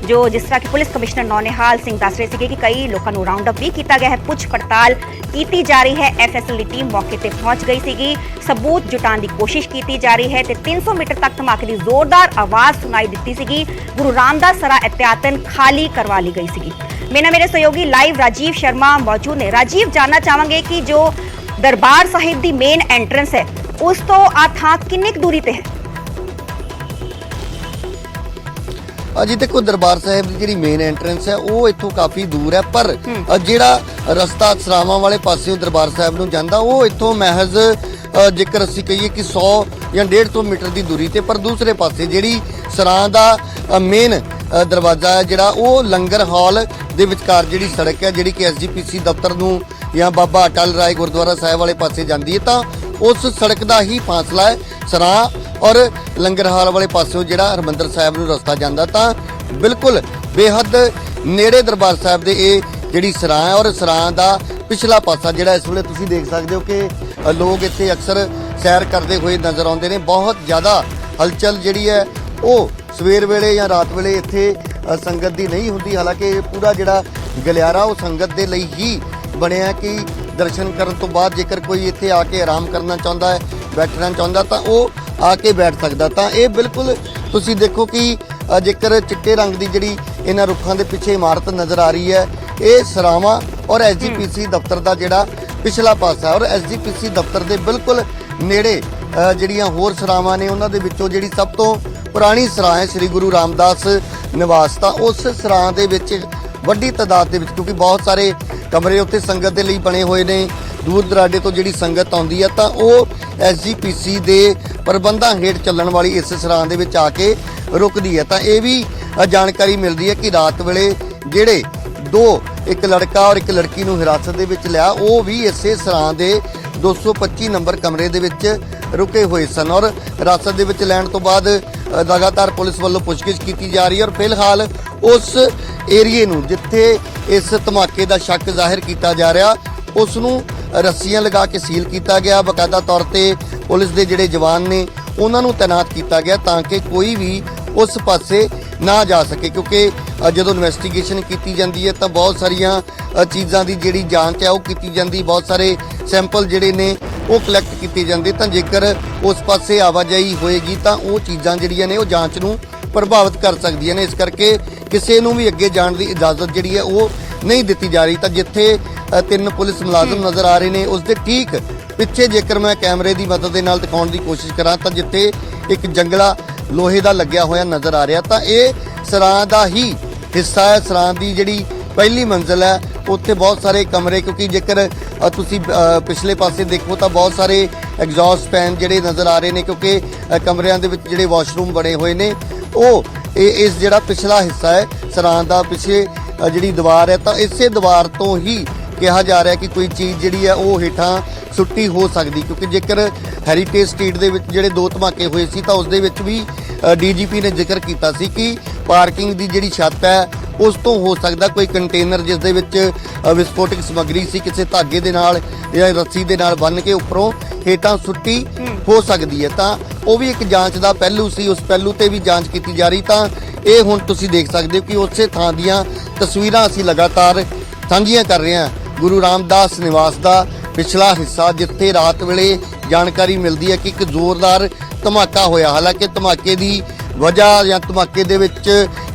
ਜਿਸ ਤਰ੍ਹਾਂ ਕਿ ਪੁਲਿਸ ਕਮਿਸ਼ਨਰ ਨੌਨਿਹਾਲ ਸਿੰਘ ਦੱਸ ਰਹੇ ਸੀਗੇ ਕਿ ਕਈ ਲੋਕਾਂ ਨੂੰ ਰਾਉਂਡ ਅਪ ਵੀ ਕੀਤਾ ਗਿਆ ਹੈ, ਪੁੱਛ ਪੜਤਾਲ ਕੀਤੀ ਜਾ ਰਹੀ ਹੈ। ਐਫਐਸਐਲ ਦੀ ਟੀਮ ਮੌਕੇ ਤੇ ਪਹੁੰਚ ਗਈ ਸੀਗੀ, ਸਬੂਤ ਜੁਟਾਉਣ ਦੀ ਕੋਸ਼ਿਸ਼ ਕੀਤੀ ਜਾ ਰਹੀ ਹੈ ਤੇ 300 ਮੀਟਰ ਤੱਕ ਧਮਾਕੇ ਦੀ ਜ਼ੋਰਦਾਰ ਆਵਾਜ਼ ਸੁਣਾਈ ਦਿੱਤੀ ਸੀਗੀ। ਗੁਰੂ ਰਾਮਦਾਸ ਸਰਾ एहतियातन खाली करवा ली गई ਸੀਗੀ। मेरे सहयोगी लाइव राजीव शर्मा मौजूद ने। राजीव, जानना चाहांगे कि जो दरबार साहिब दी मेन एंट्रेंस है उस तो आ थां किन्नी कुछ दूरी ते है? अजी देखो, दरबार साहिब की जी मेन एंट्रेंस है वो इत्थों काफ़ी दूर है, पर जिहड़ा रस्ता सरावां वाले पासों दरबार साहिब नूं जांदा वो इत्थों महज जेकर असीं कहिए कि 100 या 150 मीटर की दूरी ते, पर दूसरे पासे जिहड़ी सरां दा मेन दरवाजा है जिहड़ा वो लंगर हाल ਦੇ ਵਿਚਕਾਰ ਜਿਹੜੀ ਸੜਕ ਹੈ ਜਿਹੜੀ ਕਿ ਐਸਜੀਪੀਸੀ ਦਫ਼ਤਰ ਨੂੰ ਜਾਂ ਬਾਬਾ ਅਟਲ ਰਾਏ ਗੁਰਦੁਆਰਾ ਸਾਹਿਬ ਵਾਲੇ ਪਾਸੇ ਜਾਂਦੀ ਹੈ, ਤਾਂ ਉਸ ਸੜਕ ਦਾ ਹੀ ਫਾਸਲਾ ਹੈ ਸਰਾਂ ਔਰ ਲੰਗਰ ਹਾਲ ਵਾਲੇ ਪਾਸਿਓਂ ਜਿਹੜਾ ਹਰਮੰਦਰ ਸਾਹਿਬ ਨੂੰ ਰਸਤਾ ਜਾਂਦਾ। ਤਾਂ ਬਿਲਕੁਲ ਬੇਹੱਦ ਨੇੜੇ ਦਰਬਾਰ ਸਾਹਿਬ ਦੇ ਇਹ ਜਿਹੜੀ ਸਰਾਂ ਹੈ ਔਰ ਸਰਾਂ ਦਾ ਪਿਛਲਾ ਪਾਸਾ ਜਿਹੜਾ ਇਸ ਵੇਲੇ ਤੁਸੀਂ ਦੇਖ ਸਕਦੇ ਹੋ ਕਿ ਲੋਕ ਇੱਥੇ ਅਕਸਰ ਸੈਰ ਕਰਦੇ ਹੋਏ ਨਜ਼ਰ ਆਉਂਦੇ ਨੇ। ਬਹੁਤ ਜ਼ਿਆਦਾ ਹਲਚਲ ਜਿਹੜੀ ਹੈ ਉਹ ਸਵੇਰ ਵੇਲੇ ਜਾਂ ਰਾਤ ਵੇਲੇ ਇੱਥੇ ਸੰਗਤ ਦੀ ਨਹੀਂ ਹੁੰਦੀ। ਹਾਲਾਂਕਿ ਪੂਰਾ ਜਿਹੜਾ ਗਲਿਆਰਾ ਉਹ ਸੰਗਤ ਦੇ ਲਈ ਹੀ ਬਣਿਆ ਕਿ ਦਰਸ਼ਨ ਕਰਨ ਤੋਂ ਬਾਅਦ ਜੇਕਰ ਕੋਈ ਇੱਥੇ ਆ ਕੇ ਆਰਾਮ ਕਰਨਾ ਚਾਹੁੰਦਾ ਹੈ, ਬੈਠਣਾ ਚਾਹੁੰਦਾ ਤਾਂ ਉਹ ਆ ਕੇ ਬੈਠ ਸਕਦਾ। ਤਾਂ ਇਹ ਬਿਲਕੁਲ ਤੁਸੀਂ ਦੇਖੋ ਕਿ ਜੇਕਰ ਚਿੱਟੇ ਰੰਗ ਦੀ ਜਿਹੜੀ ਇਹਨਾਂ ਰੁੱਖਾਂ ਦੇ ਪਿੱਛੇ ਇਮਾਰਤ ਨਜ਼ਰ ਆ ਰਹੀ ਹੈ, ਇਹ ਸਰਾਵਾਂ ਔਰ ਐਸਜੀਪੀਸੀ ਦਫ਼ਤਰ ਦਾ ਜਿਹੜਾ ਪਿਛਲਾ ਪਾਸਾ ਔਰ ਐਸਜੀਪੀਸੀ ਦਫ਼ਤਰ ਦੇ ਬਿਲਕੁਲ ਨੇੜੇ ਜਿਹੜੀਆਂ ਹੋਰ ਸਰਾਵਾਂ ਨੇ ਉਹਨਾਂ ਦੇ ਵਿੱਚੋਂ ਜਿਹੜੀ ਸਭ ਤੋਂ ਪੁਰਾਣੀ ਸਰਾਂ ਹੈ ਸ੍ਰੀ ਗੁਰੂ ਰਾਮਦਾਸ ਨਿਵਾਸ। ਤਾਂ ਉਸ ਸਰਾਂ ਦੇ ਵਿੱਚ ਵੱਡੀ ਤਾਦਾਦ ਦੇ ਵਿੱਚ, ਕਿਉਂਕਿ ਬਹੁਤ ਸਾਰੇ ਕਮਰੇ ਉੱਥੇ ਸੰਗਤ ਦੇ ਲਈ ਬਣੇ ਹੋਏ ਨੇ, ਦੂਰ ਦਰਾਡੇ ਤੋਂ ਜਿਹੜੀ ਸੰਗਤ ਆਉਂਦੀ ਹੈ ਤਾਂ ਉਹ ਐਸਜੀਪੀਸੀ ਦੇ ਪ੍ਰਬੰਧਾਂ ਹੇਠ ਚੱਲਣ ਵਾਲੀ ਇਸ ਸਰਾਂ ਦੇ ਵਿੱਚ ਆ ਕੇ ਰੁਕਦੀ ਹੈ। ਤਾਂ ਇਹ ਵੀ ਜਾਣਕਾਰੀ ਮਿਲਦੀ ਹੈ ਕਿ ਰਾਤ ਵੇਲੇ ਜਿਹੜੇ ਇੱਕ ਲੜਕਾ ਔਰ ਇੱਕ ਲੜਕੀ ਨੂੰ ਹਿਰਾਸਤ ਦੇ ਵਿੱਚ ਲਿਆ ਉਹ ਵੀ ਇਸੇ ਸਰਾਂ ਦੇ 225 ਨੰਬਰ ਕਮਰੇ ਦੇ ਵਿੱਚ ਰੁਕੇ ਹੋਏ ਸਨ ਔਰ ਹਿਰਾਸਤ ਦੇ ਵਿੱਚ ਲੈਣ ਤੋਂ ਬਾਅਦ ਲਗਾਤਾਰ ਪੁਲਿਸ ਵੱਲੋਂ ਪੁੱਛਗਿੱਛ ਕੀਤੀ ਜਾ ਰਹੀ ਹੈ ਔਰ ਫਿਲਹਾਲ ਉਸ ਏਰੀਏ ਨੂੰ ਜਿੱਥੇ ਇਸ ਧਮਾਕੇ ਦਾ ਸ਼ੱਕ ਜ਼ਾਹਿਰ ਕੀਤਾ ਜਾ ਰਿਹਾ ਉਸ ਨੂੰ ਰੱਸੀਆਂ ਲਗਾ ਕੇ ਸੀਲ ਕੀਤਾ ਗਿਆ। ਬਕਾਇਦਾ ਤੌਰ ਤੇ ਪੁਲਿਸ ਦੇ ਜਿਹੜੇ ਜਵਾਨ ਨੇ ਉਹਨਾਂ ਨੂੰ ਤੈਨਾਤ ਕੀਤਾ ਗਿਆ ਤਾਂ ਕਿ ਕੋਈ ਵੀ ਉਸ ਪਾਸੇ ਨਾ ਜਾ ਸਕੇ, ਕਿਉਂਕਿ ਜਦੋਂ ਇਨਵੈਸਟੀਗੇਸ਼ਨ ਕੀਤੀ ਜਾਂਦੀ ਹੈ ਤਾਂ ਬਹੁਤ ਸਾਰੀਆਂ ਚੀਜ਼ਾਂ ਦੀ ਜਿਹੜੀ ਜਾਂਚ ਹੈ ਉਹ ਕੀਤੀ ਜਾਂਦੀ, ਬਹੁਤ ਸਾਰੇ ਸੈਂਪਲ ਜਿਹੜੇ ਨੇ ਉਹ ਕਲੈਕਟ ਕੀਤੇ ਜਾਂਦੇ। ਤਾਂ ਜੇਕਰ ਉਸ ਪਾਸੇ ਆਵਾਜਾਈ ਹੋਏਗੀ ਤਾਂ ਉਹ ਚੀਜ਼ਾਂ ਜਿਹੜੀਆਂ ਨੇ ਉਹ ਜਾਂਚ ਨੂੰ ਪ੍ਰਭਾਵਿਤ ਕਰ ਸਕਦੀਆਂ ਨੇ। ਇਸ ਕਰਕੇ ਕਿਸੇ ਨੂੰ ਵੀ ਅੱਗੇ ਜਾਣ ਦੀ ਇਜਾਜ਼ਤ ਜਿਹੜੀ ਹੈ ਉਹ ਨਹੀਂ ਦਿੱਤੀ ਜਾ ਰਹੀ। ਤਾਂ ਜਿੱਥੇ 3 ਪੁਲਿਸ ਮੁਲਾਜ਼ਮ ਨਜ਼ਰ ਆ ਰਹੇ ਨੇ ਉਸ ਦੇ ਠੀਕ ਪਿੱਛੇ ਜੇਕਰ ਮੈਂ ਕੈਮਰੇ ਦੀ ਮਦਦ ਦੇ ਨਾਲ ਦਿਖਾਉਣ ਦੀ ਕੋਸ਼ਿਸ਼ ਕਰਾਂ ਤਾਂ ਜਿੱਥੇ ਇੱਕ ਜੰਗਲਾ ਲੋਹੇ ਦਾ ਲੱਗਿਆ ਹੋਇਆ ਨਜ਼ਰ ਆ ਰਿਹਾ ਤਾਂ ਇਹ ਸਰਾਂ ਦਾ ਹੀ ਹਿੱਸਾ ਹੈ। ਸਰਾਂ ਦੀ ਜਿਹੜੀ ਪਹਿਲੀ ਮੰਜ਼ਿਲ ਹੈ ਉੱਥੇ ਬਹੁਤ ਸਾਰੇ ਕਮਰੇ, ਕਿਉਂਕਿ ਜੇਕਰ ਤੁਸੀਂ ਪਿਛਲੇ ਪਾਸੇ ਦੇਖੋ ਤਾਂ ਬਹੁਤ ਸਾਰੇ ਐਗਜ਼ੌਸਟ ਫੈਨ ਜਿਹੜੇ ਨਜ਼ਰ ਆ ਰਹੇ ਨੇ, ਕਿਉਂਕਿ ਕਮਰਿਆਂ ਦੇ ਵਿੱਚ ਜਿਹੜੇ ਵਾਸ਼ਰੂਮ ਬਣੇ ਹੋਏ ਨੇ ਉਹ ਇਸ ਜਿਹੜਾ ਪਿਛਲਾ ਹਿੱਸਾ ਹੈ ਸਰਾਂ ਦਾ ਪਿੱਛੇ ਜਿਹੜੀ ਦੀਵਾਰ ਹੈ ਤਾਂ ਇਸੇ ਦੀਵਾਰ ਤੋਂ ਹੀ ਕਿਹਾ ਜਾ ਰਿਹਾ ਕਿ ਕੋਈ ਚੀਜ਼ ਜਿਹੜੀ ਹੈ ਉਹ ਹੇਠਾਂ ਸੁੱਟੀ ਹੋ ਸਕਦੀ, ਕਿਉਂਕਿ ਜੇਕਰ ਹੈਰੀਟੇਜ ਸਟਰੀਟ ਦੇ ਵਿੱਚ ਜਿਹੜੇ 2 ਧਮਾਕੇ ਹੋਏ ਸੀ ਤਾਂ ਉਸ ਦੇ ਵਿੱਚ ਵੀ ਡੀਜੀਪੀ ਨੇ ਜ਼ਿਕਰ ਕੀਤਾ ਸੀ ਕਿ ਪਾਰਕਿੰਗ ਦੀ ਜਿਹੜੀ ਛੱਤ ਹੈ ਉਸ ਤੋਂ ਹੋ ਸਕਦਾ ਕੋਈ ਕੰਟੇਨਰ ਜਿਸ ਦੇ ਵਿੱਚ ਵਿਸਫੋਟਕ ਸਮੱਗਰੀ ਸੀ ਕਿਸੇ ਧਾਗੇ ਦੇ ਨਾਲ ਜਾਂ ਰੱਸੀ ਦੇ ਨਾਲ ਬੰਨ੍ਹ ਕੇ ਉੱਪਰੋਂ ਹੇਠਾਂ ਸੁੱਟੀ ਹੋ ਸਕਦੀ ਹੈ। ਤਾਂ ਉਹ ਵੀ ਇੱਕ ਜਾਂਚ ਦਾ ਪਹਿਲੂ ਸੀ, ਉਸ ਪਹਿਲੂ ਤੇ ਵੀ ਜਾਂਚ ਕੀਤੀ ਜਾ ਰਹੀ। ਤਾਂ ਇਹ ਹੁਣ ਤੁਸੀਂ ਦੇਖ ਸਕਦੇ ਹੋ ਕਿ ਉਸੇ ਥਾਂ ਦੀਆਂ ਤਸਵੀਰਾਂ ਅਸੀਂ ਲਗਾਤਾਰ ਸਾਂਝੀਆਂ ਕਰ ਰਹੇ ਹਾਂ। ਗੁਰੂ ਰਾਮਦਾਸ ਨਿਵਾਸ ਦਾ ਪਿਛਲਾ ਹਿੱਸਾ ਜਿੱਥੇ ਰਾਤ ਵੇਲੇ ਜਾਣਕਾਰੀ ਮਿਲਦੀ ਹੈ ਕਿ ਇੱਕ ਜ਼ੋਰਦਾਰ ਧਮਾਕਾ ਹੋਇਆ। ਹਾਲਾਂਕਿ ਧਮਾਕੇ ਦੀ ਵਜ੍ਹਾ ਜਾਂ ਧਮਾਕੇ ਦੇ ਵਿੱਚ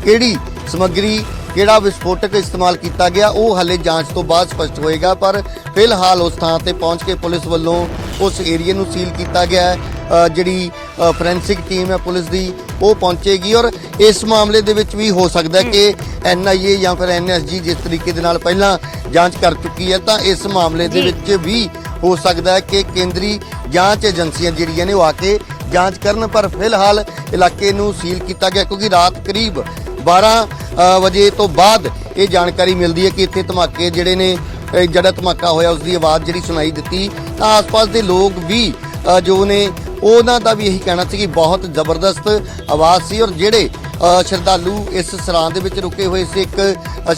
ਕਿਹੜੀ ਸਮੱਗਰੀ ਕਿਹੜਾ ਵਿਸਫੋਟਕ ਇਸਤੇਮਾਲ ਕੀਤਾ ਗਿਆ ਉਹ ਹਾਲੇ ਜਾਂਚ ਤੋਂ ਬਾਅਦ ਸਪਸ਼ਟ ਹੋਏਗਾ, ਪਰ ਫਿਲਹਾਲ ਉਸ ਥਾਂ ਤੇ ਪਹੁੰਚ ਕੇ ਪੁਲਿਸ ਵੱਲੋਂ ਉਸ ਏਰੀਏ ਨੂੰ ਸੀਲ ਕੀਤਾ ਗਿਆ ਹੈ। ਜਿਹੜੀ ਫੋਰੈਂਸਿਕ ਟੀਮ ਹੈ ਪੁਲਿਸ ਦੀ ਉਹ ਪਹੁੰਚੇਗੀ ਔਰ ਇਸ ਮਾਮਲੇ ਦੇ ਵਿੱਚ ਵੀ ਹੋ ਸਕਦਾ ਕਿ NIA ਜਾਂ ਫਿਰ NSG ਜਿਸ ਤਰੀਕੇ ਦੇ ਨਾਲ ਪਹਿਲਾਂ ਜਾਂਚ ਕਰ ਚੁੱਕੀ ਹੈ ਤਾਂ ਇਸ ਮਾਮਲੇ ਦੇ ਵਿੱਚ ਵੀ ਹੋ ਸਕਦਾ ਹੈ ਕਿ ਕੇਂਦਰੀ ਜਾਂਚ ਏਜੰਸੀਆਂ ਜਿਹੜੀਆਂ ਨੇ ਉਹ ਆ ਕੇ ਜਾਂਚ ਕਰਨ। ਪਰ ਫਿਲਹਾਲ ਇਲਾਕੇ ਨੂੰ ਸੀਲ ਕੀਤਾ ਗਿਆ ਕਿਉਂਕਿ ਰਾਤ ਕਰੀਬ 12 ਵਜੇ ਤੋਂ ਬਾਅਦ ਇਹ ਜਾਣਕਾਰੀ ਮਿਲਦੀ ਹੈ ਕਿ ਇੱਥੇ ਧਮਾਕੇ ਜਿਹੜੇ ਨੇ ਜਿਹੜਾ ਧਮਾਕਾ ਹੋਇਆ ਉਸ ਦੀ ਆਵਾਜ਼ ਜਿਹੜੀ ਸੁਣਾਈ ਦਿੱਤੀ ਤਾਂ ਆਸ-ਪਾਸ ਦੇ ਲੋਕ ਵੀ ਜੋ ਨੇ ਉਹਨਾਂ ਦਾ ਵੀ ਇਹੀ ਕਹਿਣਾ ਸੀ ਕਿ ਬਹੁਤ ਜ਼ਬਰਦਸਤ ਆਵਾਜ਼ ਸੀ। ਔਰ ਜਿਹੜੇ ਸ਼ਰਧਾਲੂ ਇਸ ਸਰਾਂ ਦੇ ਵਿੱਚ ਰੁਕੇ ਹੋਏ ਸੀ, ਇੱਕ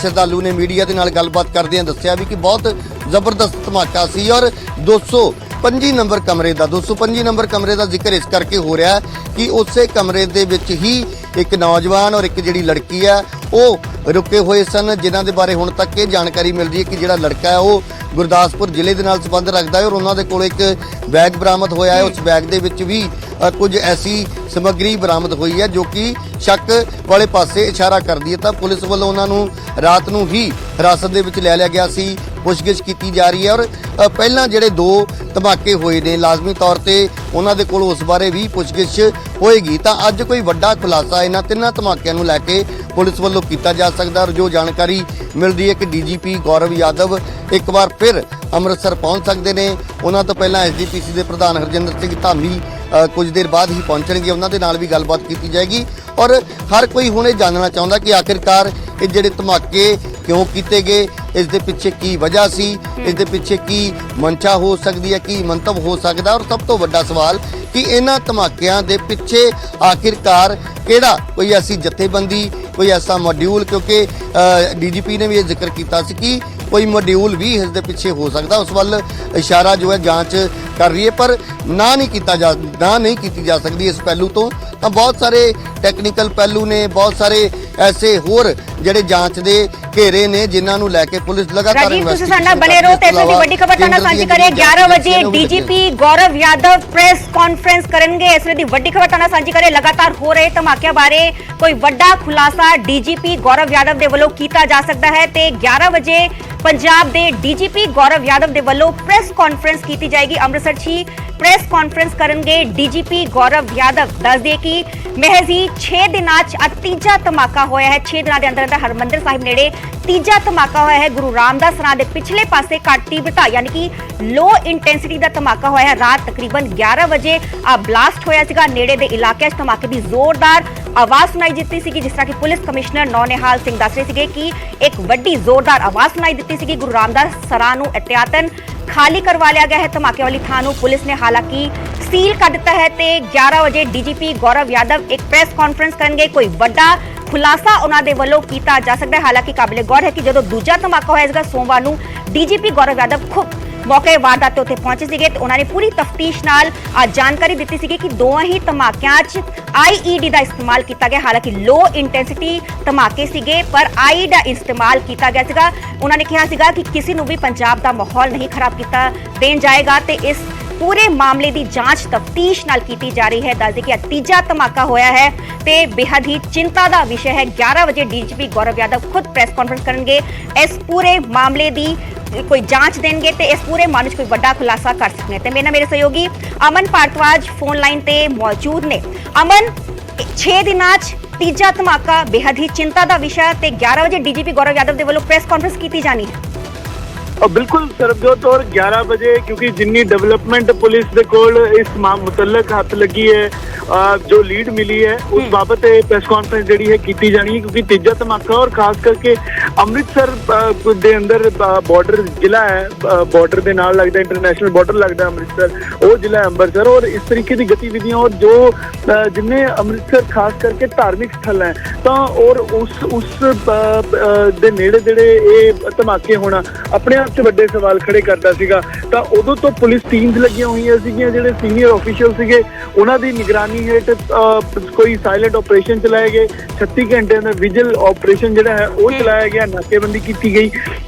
ਸ਼ਰਧਾਲੂ ਨੇ ਮੀਡੀਆ ਦੇ ਨਾਲ ਗੱਲਬਾਤ ਕਰਦਿਆਂ ਦੱਸਿਆ ਵੀ ਕਿ ਬਹੁਤ ਜ਼ਬਰਦਸਤ ਧਮਾਕਾ ਸੀ। ਔਰ 225 ਨੰਬਰ ਕਮਰੇ ਦਾ ਜ਼ਿਕਰ ਇਸ ਕਰਕੇ ਹੋ ਰਿਹਾ ਕਿ ਉਸੇ ਕਮਰੇ ਦੇ ਵਿੱਚ ਹੀ ਇੱਕ ਨੌਜਵਾਨ ਔਰ ਇੱਕ ਜਿਹੜੀ ਲੜਕੀ ਹੈ ਉਹ ਰੁਕੇ ਹੋਏ ਸਨ, ਜਿਨ੍ਹਾਂ ਦੇ ਬਾਰੇ ਹੁਣ ਤੱਕ ਇਹ ਜਾਣਕਾਰੀ ਮਿਲ ਰਹੀ ਹੈ ਕਿ ਜਿਹੜਾ ਲੜਕਾ ਹੈ ਉਹ ਗੁਰਦਾਸਪੁਰ ਜ਼ਿਲ੍ਹੇ ਦੇ ਨਾਲ ਸੰਬੰਧ ਰੱਖਦਾ ਹੈ ਔਰ ਉਹਨਾਂ ਦੇ ਕੋਲ ਇੱਕ ਬੈਗ ਬਰਾਮਦ ਹੋਇਆ ਹੈ। ਉਸ ਬੈਗ ਦੇ ਵਿੱਚ ਵੀ ਕੁਝ ਐਸੀ ਸਮੱਗਰੀ ਬਰਾਮਦ ਹੋਈ ਹੈ ਜੋ ਕਿ ਸ਼ੱਕ ਵਾਲੇ ਪਾਸੇ ਇਸ਼ਾਰਾ ਕਰਦੀ ਹੈ। ਤਾਂ ਪੁਲਿਸ ਵੱਲੋਂ ਉਹਨਾਂ ਨੂੰ ਰਾਤ ਨੂੰ ਹੀ ਹਿਰਾਸਤ ਦੇ ਵਿੱਚ ਲੈ ਲਿਆ ਗਿਆ ਸੀ, ਪੁੱਛਗਿੱਛ ਕੀਤੀ ਜਾ ਰਹੀ ਹੈ। ਔਰ ਪਹਿਲਾਂ ਜਿਹੜੇ 2 ਧਮਾਕੇ ਹੋਏ ਨੇ, ਲਾਜ਼ਮੀ ਤੌਰ ਤੇ ਉਹਨਾਂ ਦੇ ਕੋਲ ਉਸ ਬਾਰੇ ਵੀ ਪੁੱਛਗਿੱਛ ਹੋਏਗੀ। ਤਾਂ ਅੱਜ ਕੋਈ ਵੱਡਾ ਖੁਲਾਸਾ ਇਹਨਾਂ 3 ਧਮਾਕਿਆਂ ਨੂੰ ਲੈ ਕੇ ਪੁਲਿਸ ਵੱਲੋਂ ਕੀਤਾ ਜਾ ਸਕਦਾ। ਔਰ ਜੋ ਜਾਣਕਾਰੀ ਮਿਲ ਰਹੀ ਹੈ ਕਿ ਡੀਜੀਪੀ ਗੌਰਵ ਯਾਦਵ ਇੱਕ ਵਾਰ ਫਿਰ ਅੰਮ੍ਰਿਤਸਰ ਪਹੁੰਚ ਸਕਦੇ ਨੇ। ਉਹਨਾਂ ਤੋਂ ਪਹਿਲਾਂ ਐਸਜੀਪੀਸੀ ਦੇ ਪ੍ਰਧਾਨ ਹਰਜਿੰਦਰ ਸਿੰਘ ਧਾਮੀ ਕੁਝ ਦੇਰ ਬਾਅਦ ਹੀ ਪਹੁੰਚਣਗੇ, ਉਹਨਾਂ ਦੇ ਨਾਲ ਵੀ ਗੱਲਬਾਤ ਕੀਤੀ ਜਾਏਗੀ। ਔਰ ਹਰ ਕੋਈ ਹੁਣ ਇਹ ਜਾਣਨਾ ਚਾਹੁੰਦਾ ਕਿ ਆਖਿਰਕਾਰ ਇਹ ਜਿਹੜੇ ਧਮਾਕੇ ਕਿਉਂ ਕੀਤੇ ਗਏ, ਇਸ ਦੇ ਪਿੱਛੇ ਕੀ ਵਜ੍ਹਾ ਸੀ, ਇਸ ਦੇ ਪਿੱਛੇ ਕੀ ਮਨਸ਼ਾ ਹੋ ਸਕਦੀ ਹੈ, ਕੀ ਮੰਤਵ ਹੋ ਸਕਦਾ। ਔਰ ਸਭ ਤੋਂ ਵੱਡਾ ਸਵਾਲ ਕਿ ਇਹਨਾਂ ਧਮਾਕਿਆਂ ਦੇ ਪਿੱਛੇ ਆਖਿਰਕਾਰ ਕਿਹੜਾ ਕੋਈ ਐਸੀ ਜਥੇਬੰਦੀ, ਕੋਈ ਐਸਾ ਮੋਡਿਊਲ, ਕਿਉਂਕਿ ਡੀਜੀਪੀ ਨੇ ਵੀ ਇਹ ਜ਼ਿਕਰ ਕੀਤਾ ਸੀ ਕਿ ਕੋਈ ਮੋਡਿਊਲ ਵੀ ਇਸ ਦੇ ਪਿੱਛੇ ਹੋ ਸਕਦਾ। ਉਸ ਵੱਲ ਇਸ਼ਾਰਾ ਜੋ ਹੈ ਜਾਂਚ ਕਰ ਰਹੀ ਹੈ, ਪਰ ਨਾ ਨਹੀਂ ਕੀਤੀ ਜਾ ਸਕਦੀ ਇਸ ਪਹਿਲੂ ਤੋਂ। ਤਾਂ ਬਹੁਤ ਸਾਰੇ ਟੈਕਨੀਕਲ ਪਹਿਲੂ ਨੇ, ਬਹੁਤ ਸਾਰੇ ਐਸੇ ਹੋਰ ਜਿਹੜੇ ਜਾਂਚ ਦੇ ਘੇਰੇ ਨੇ ਜਿਨ੍ਹਾਂ ਨੂੰ ਲੈ ਕੇ ਪੁਲਿਸ ਲਗਾਤਾਰ ਰਾਜੀਵ ਤੁਸੀਂ ਸਾਡੇ ਨਾਲ ਬਣੇ ਰਹੋ ਤੇ ਇਸ ਦੀ ਵੱਡੀ ਖਬਰ ਤੁਹਾਨੂੰ ਸਾਂਝੀ ਕਰੇ। 11 ਵਜੇ ਡੀਜੀਪੀ ਗੌਰਵ ਯਾਦਵ ਪ੍ਰੈਸ ਕਾਨਫਰੰਸ ਕਰਨਗੇ। ਇਸ ਦੀ ਵੱਡੀ ਖਬਰ ਤੁਹਾਨੂੰ ਸਾਂਝੀ ਕਰੇ। ਲਗਾਤਾਰ ਹੋ ਰਹੇ ਧਮਾਕਿਆਂ ਬਾਰੇ ਕੋਈ ਵੱਡਾ ਖੁਲਾਸਾ ਡੀਜੀਪੀ ਗੌਰਵ ਯਾਦਵ ਦੇ ਵੱਲੋਂ ਕੀਤਾ ਜਾ ਸਕਦਾ ਹੈ ਤੇ 11 ਵਜੇ ਪੰਜਾਬ ਦੇ ਡੀਜੀਪੀ ਗੌਰਵ ਯਾਦਵ ਦੇ ਵੱਲੋਂ ਪ੍ਰੈਸ ਕਾਨਫਰੰਸ ਕੀਤੀ ਜਾਏਗੀ। ਅੰਮ੍ਰਿਤਸਰ 'ਚ ਹੀ ਪ੍ਰੈਸ ਕਾਨਫਰੰਸ ਕਰਨਗੇ ਡੀਜੀਪੀ ਗੌਰਵ ਯਾਦਵ। ਦੱਸ ਦਈਏ ਕਿ ਮਹਿਜ਼ 6 ਦਿਨਾਂ 'ਚ ਤੀਜਾ ਧਮਾਕਾ ਹੋਇਆ ਹੈ। 6 ਦਿਨਾਂ ਦੇ ਅੰਦਰ ਹਰਮੰਦਰ ਸਾਹਿਬ ਨੇੜੇ ਤੀਜਾ ਧਮਾਕਾ ਹੋਇਆ ਹੈ। ਗੁਰੂ ਰਾਮਦਾਸ ਸਰਾਂ ਦੇ ਪਿਛਲੇ ਪਾਸੇ ਘੱਟ ਤੀਬਰਤਾ ਯਾਨੀ ਕਿ ਲੋ ਇੰਟੈਂਸਿਟੀ ਦਾ ਧਮਾਕਾ ਹੋਇਆ ਹੈ। ਰਾਤ ਤਕਰੀਬਨ 11 ਵਜੇ ਆ ਬਲਾਸਟ ਹੋਇਆ ਸੀਗਾ। ਨੇੜੇ ਦੇ ਇਲਾਕਿਆਂ 'ਚ ਧਮਾਕੇ ਦੀ ਜ਼ੋਰਦਾਰ ਆਵਾਜ਼ ਸੁਣਾਈ ਦਿੱਤੀ ਸੀਗੀ, ਜਿਸ ਤਰ੍ਹਾਂ ਕਿ ਪੁਲਿਸ ਕਮਿਸ਼ਨਰ ਨੌਨਿਹਾਲ ਸਿੰਘ ਦੱਸ ਰਹੇ ਸੀਗੇ ਕਿ ਇੱਕ ਵੱਡੀ ਜ਼ੋਰਦਾਰ ਆਵਾਜ਼ ਸੁਣਾਈ ਦਿੱਤੀ ਸੀਗੀ। ਗੁਰੂ ਰਾਮਦਾਸ ਸਰਾਂ ਨੂੰ ਇhtiyatan ਖਾਲੀ ਕਰਵਾ ਲਿਆ ਗਿਆ ਹੈ। ਧਮਾਕੇ ਵਾਲੀ ਥਾਂ ਨੂੰ ਪੁਲਿਸ ਨੇ ਹਾਲਾਂਕਿ ਸੀਲ ਕਰ ਦਿੱਤਾ ਹੈ ਤੇ 11 ਵਜੇ ਡੀਜੀਪੀ ਗੌਰਵ ਯਾਦਵ ਇੱਕ ਪ੍ਰੈਸ ਕਾਨਫਰੰਸ ਕਰਨਗੇ। ਕੋਈ ਵੱਡਾ ਖੁਲਾਸਾ ਉਹਨਾਂ ਦੇ ਵੱਲੋਂ ਕੀਤਾ ਜਾ ਸਕਦਾ ਹੈ। ਹਾਲਾਂਕਿ ਕਾਬਿਲੇ ਗੌਰ ਹੈ ਕਿ ਜਦੋਂ ਦੂਜਾ ਧਮਾਕਾ ਹੋਇਆ ਸੀਗਾ ਸੋਮਵਾਰ ਨੂੰ, ਡੀਜੀਪੀ ਗੌਰਵ ਯਾਦਵ ਖੁਦ ਮੌਕੇ ਵਾਰਦਾਤ ਤੇ ਉੱਥੇ ਪਹੁੰਚੇ ਸੀਗੇ ਤੇ ਉਹਨਾਂ ਨੇ ਪੂਰੀ ਤਫਤੀਸ਼ ਨਾਲ ਜਾਣਕਾਰੀ ਦਿੱਤੀ ਸੀਗੀ ਕਿ ਦੋਵਾਂ ਹੀ ਧਮਾਕਿਆਂ 'ਚ IED ਦਾ ਇਸਤੇਮਾਲ ਕੀਤਾ ਗਿਆ। ਹਾਲਾਂਕਿ ਲੋ ਇੰਟੈਂਸਿਟੀ ਧਮਾਕੇ ਸੀਗੇ ਪਰ IED ਦਾ ਇਸਤੇਮਾਲ ਕੀਤਾ ਗਿਆ ਸੀਗਾ। ਉਹਨਾਂ ਨੇ ਕਿਹਾ ਸੀਗਾ ਕਿ ਕਿਸੇ ਨੂੰ ਵੀ ਪੰਜਾਬ ਦਾ ਮਾਹੌਲ ਨਹੀਂ ਖਰਾਬ ਕੀਤਾ ਦੇਣ ਜਾਏਗਾ ਤੇ ਇਸ ਪੂਰੇ ਮਾਮਲੇ ਦੀ ਜਾਂਚ ਤਫਤੀਸ਼ ਨਾਲ ਕੀਤੀ ਜਾ ਰਹੀ ਹੈ। ਦੱਸਦੇ ਕਿ ਤੀਜਾ ਧਮਾਕਾ ਹੋਇਆ ਹੈ ਤੇ ਬੇहद ਹੀ ਚਿੰਤਾ ਦਾ ਵਿਸ਼ਾ ਹੈ। 11 ਵਜੇ ਡੀਜੀਪੀ ਗੌਰਵ ਯਾਦਵ ਖੁਦ ਪ੍ਰੈਸ ਕਾਨਫਰੰਸ ਕਰਨਗੇ, ਇਸ ਪੂਰੇ ਮਾਮਲੇ ਦੀ ਕੋਈ ਜਾਂਚ ਦੇਣਗੇ ਤੇ ਇਸ ਪੂਰੇ ਮਾਮਲੇ 'ਚ ਕੋਈ ਵੱਡਾ ਖੁਲਾਸਾ ਕਰ ਸਕਦੇ ਤੇ ਮੇਰੇ ਸਹਿਯੋਗੀ ਅਮਨ ਭਾਰਤਵਾਜ ਫੋਨ ਲਾਈਨ ਤੇ ਮੌਜੂਦ ਨੇ। ਅਮਨ, 6 ਦਿਨਾਂ 'ਚ ਤੀਜਾ ਧਮਾਕਾ ਬੇहद ਹੀ ਚਿੰਤਾ ਦਾ ਵਿਸ਼ਾ ਤੇ 11 ਵਜੇ ਡੀਜੀਪੀ ਗੌਰਵ ਯਾਦਵ ਦੇ ਵੱਲੋਂ ਪ੍ਰੈਸ ਕਾਨਫਰੰਸ ਕੀਤੀ ਜਾਣੀ ਹੈ। बिल्कुल सरबजोत और 11 बजे क्योंकि जिन्नी डेवलपमेंट पुलिस दे कोल इस मुतल्लक हाथ लगी है, जो लीड मिली है उस बाबत प्रेस कॉन्फ्रेंस जी है की जानी है क्योंकि तीजा धमाका और खास करके अमृतसर दे अंदर बॉर्डर जिला है, बॉर्डर दे नाल लगता है, इंटरनेशनल बॉर्डर लगता है अमृतसर, वो जिला है अमृतसर। और इस तरीके की गतिविधियां और जो जिन्हें अमृतसर खास करके धार्मिक स्थल है तो और उस दे नेड़े जेड़े ये धमाके होना अपने आप ਵੱਡੇ ਸਵਾਲ ਖੜੇ ਕਰਦਾ ਸੀਗਾ। ਤਾਂ ਉਦੋਂ ਤੋਂ ਪੁਲਿਸ ਟੀਮਸ ਲੱਗੀਆਂ ਹੋਈਆਂ ਸੀਗੀਆਂ, ਜਿਹੜੇ ਸੀਨੀਅਰ ਆਫੀਸ਼ੀਅਲ ਸੀਗੇ ਉਹਨਾਂ ਦੀ ਨਿਗਰਾਨੀ ਹੇਠ ਕੋਈ ਸਾਇਲੈਂਟ ਆਪਰੇਸ਼ਨ ਚਲਾਏ ਗਏ। 36 ਘੰਟਿਆਂ ਦਾ ਵਿਜਲ ਆਪਰੇਸ਼ਨ ਜਿਹੜਾ ਹੈ ਉਹ ਚਲਾਇਆ ਗਿਆ, ਨਾਕੇਬੰਦੀ ਕੀਤੀ ਗਈ।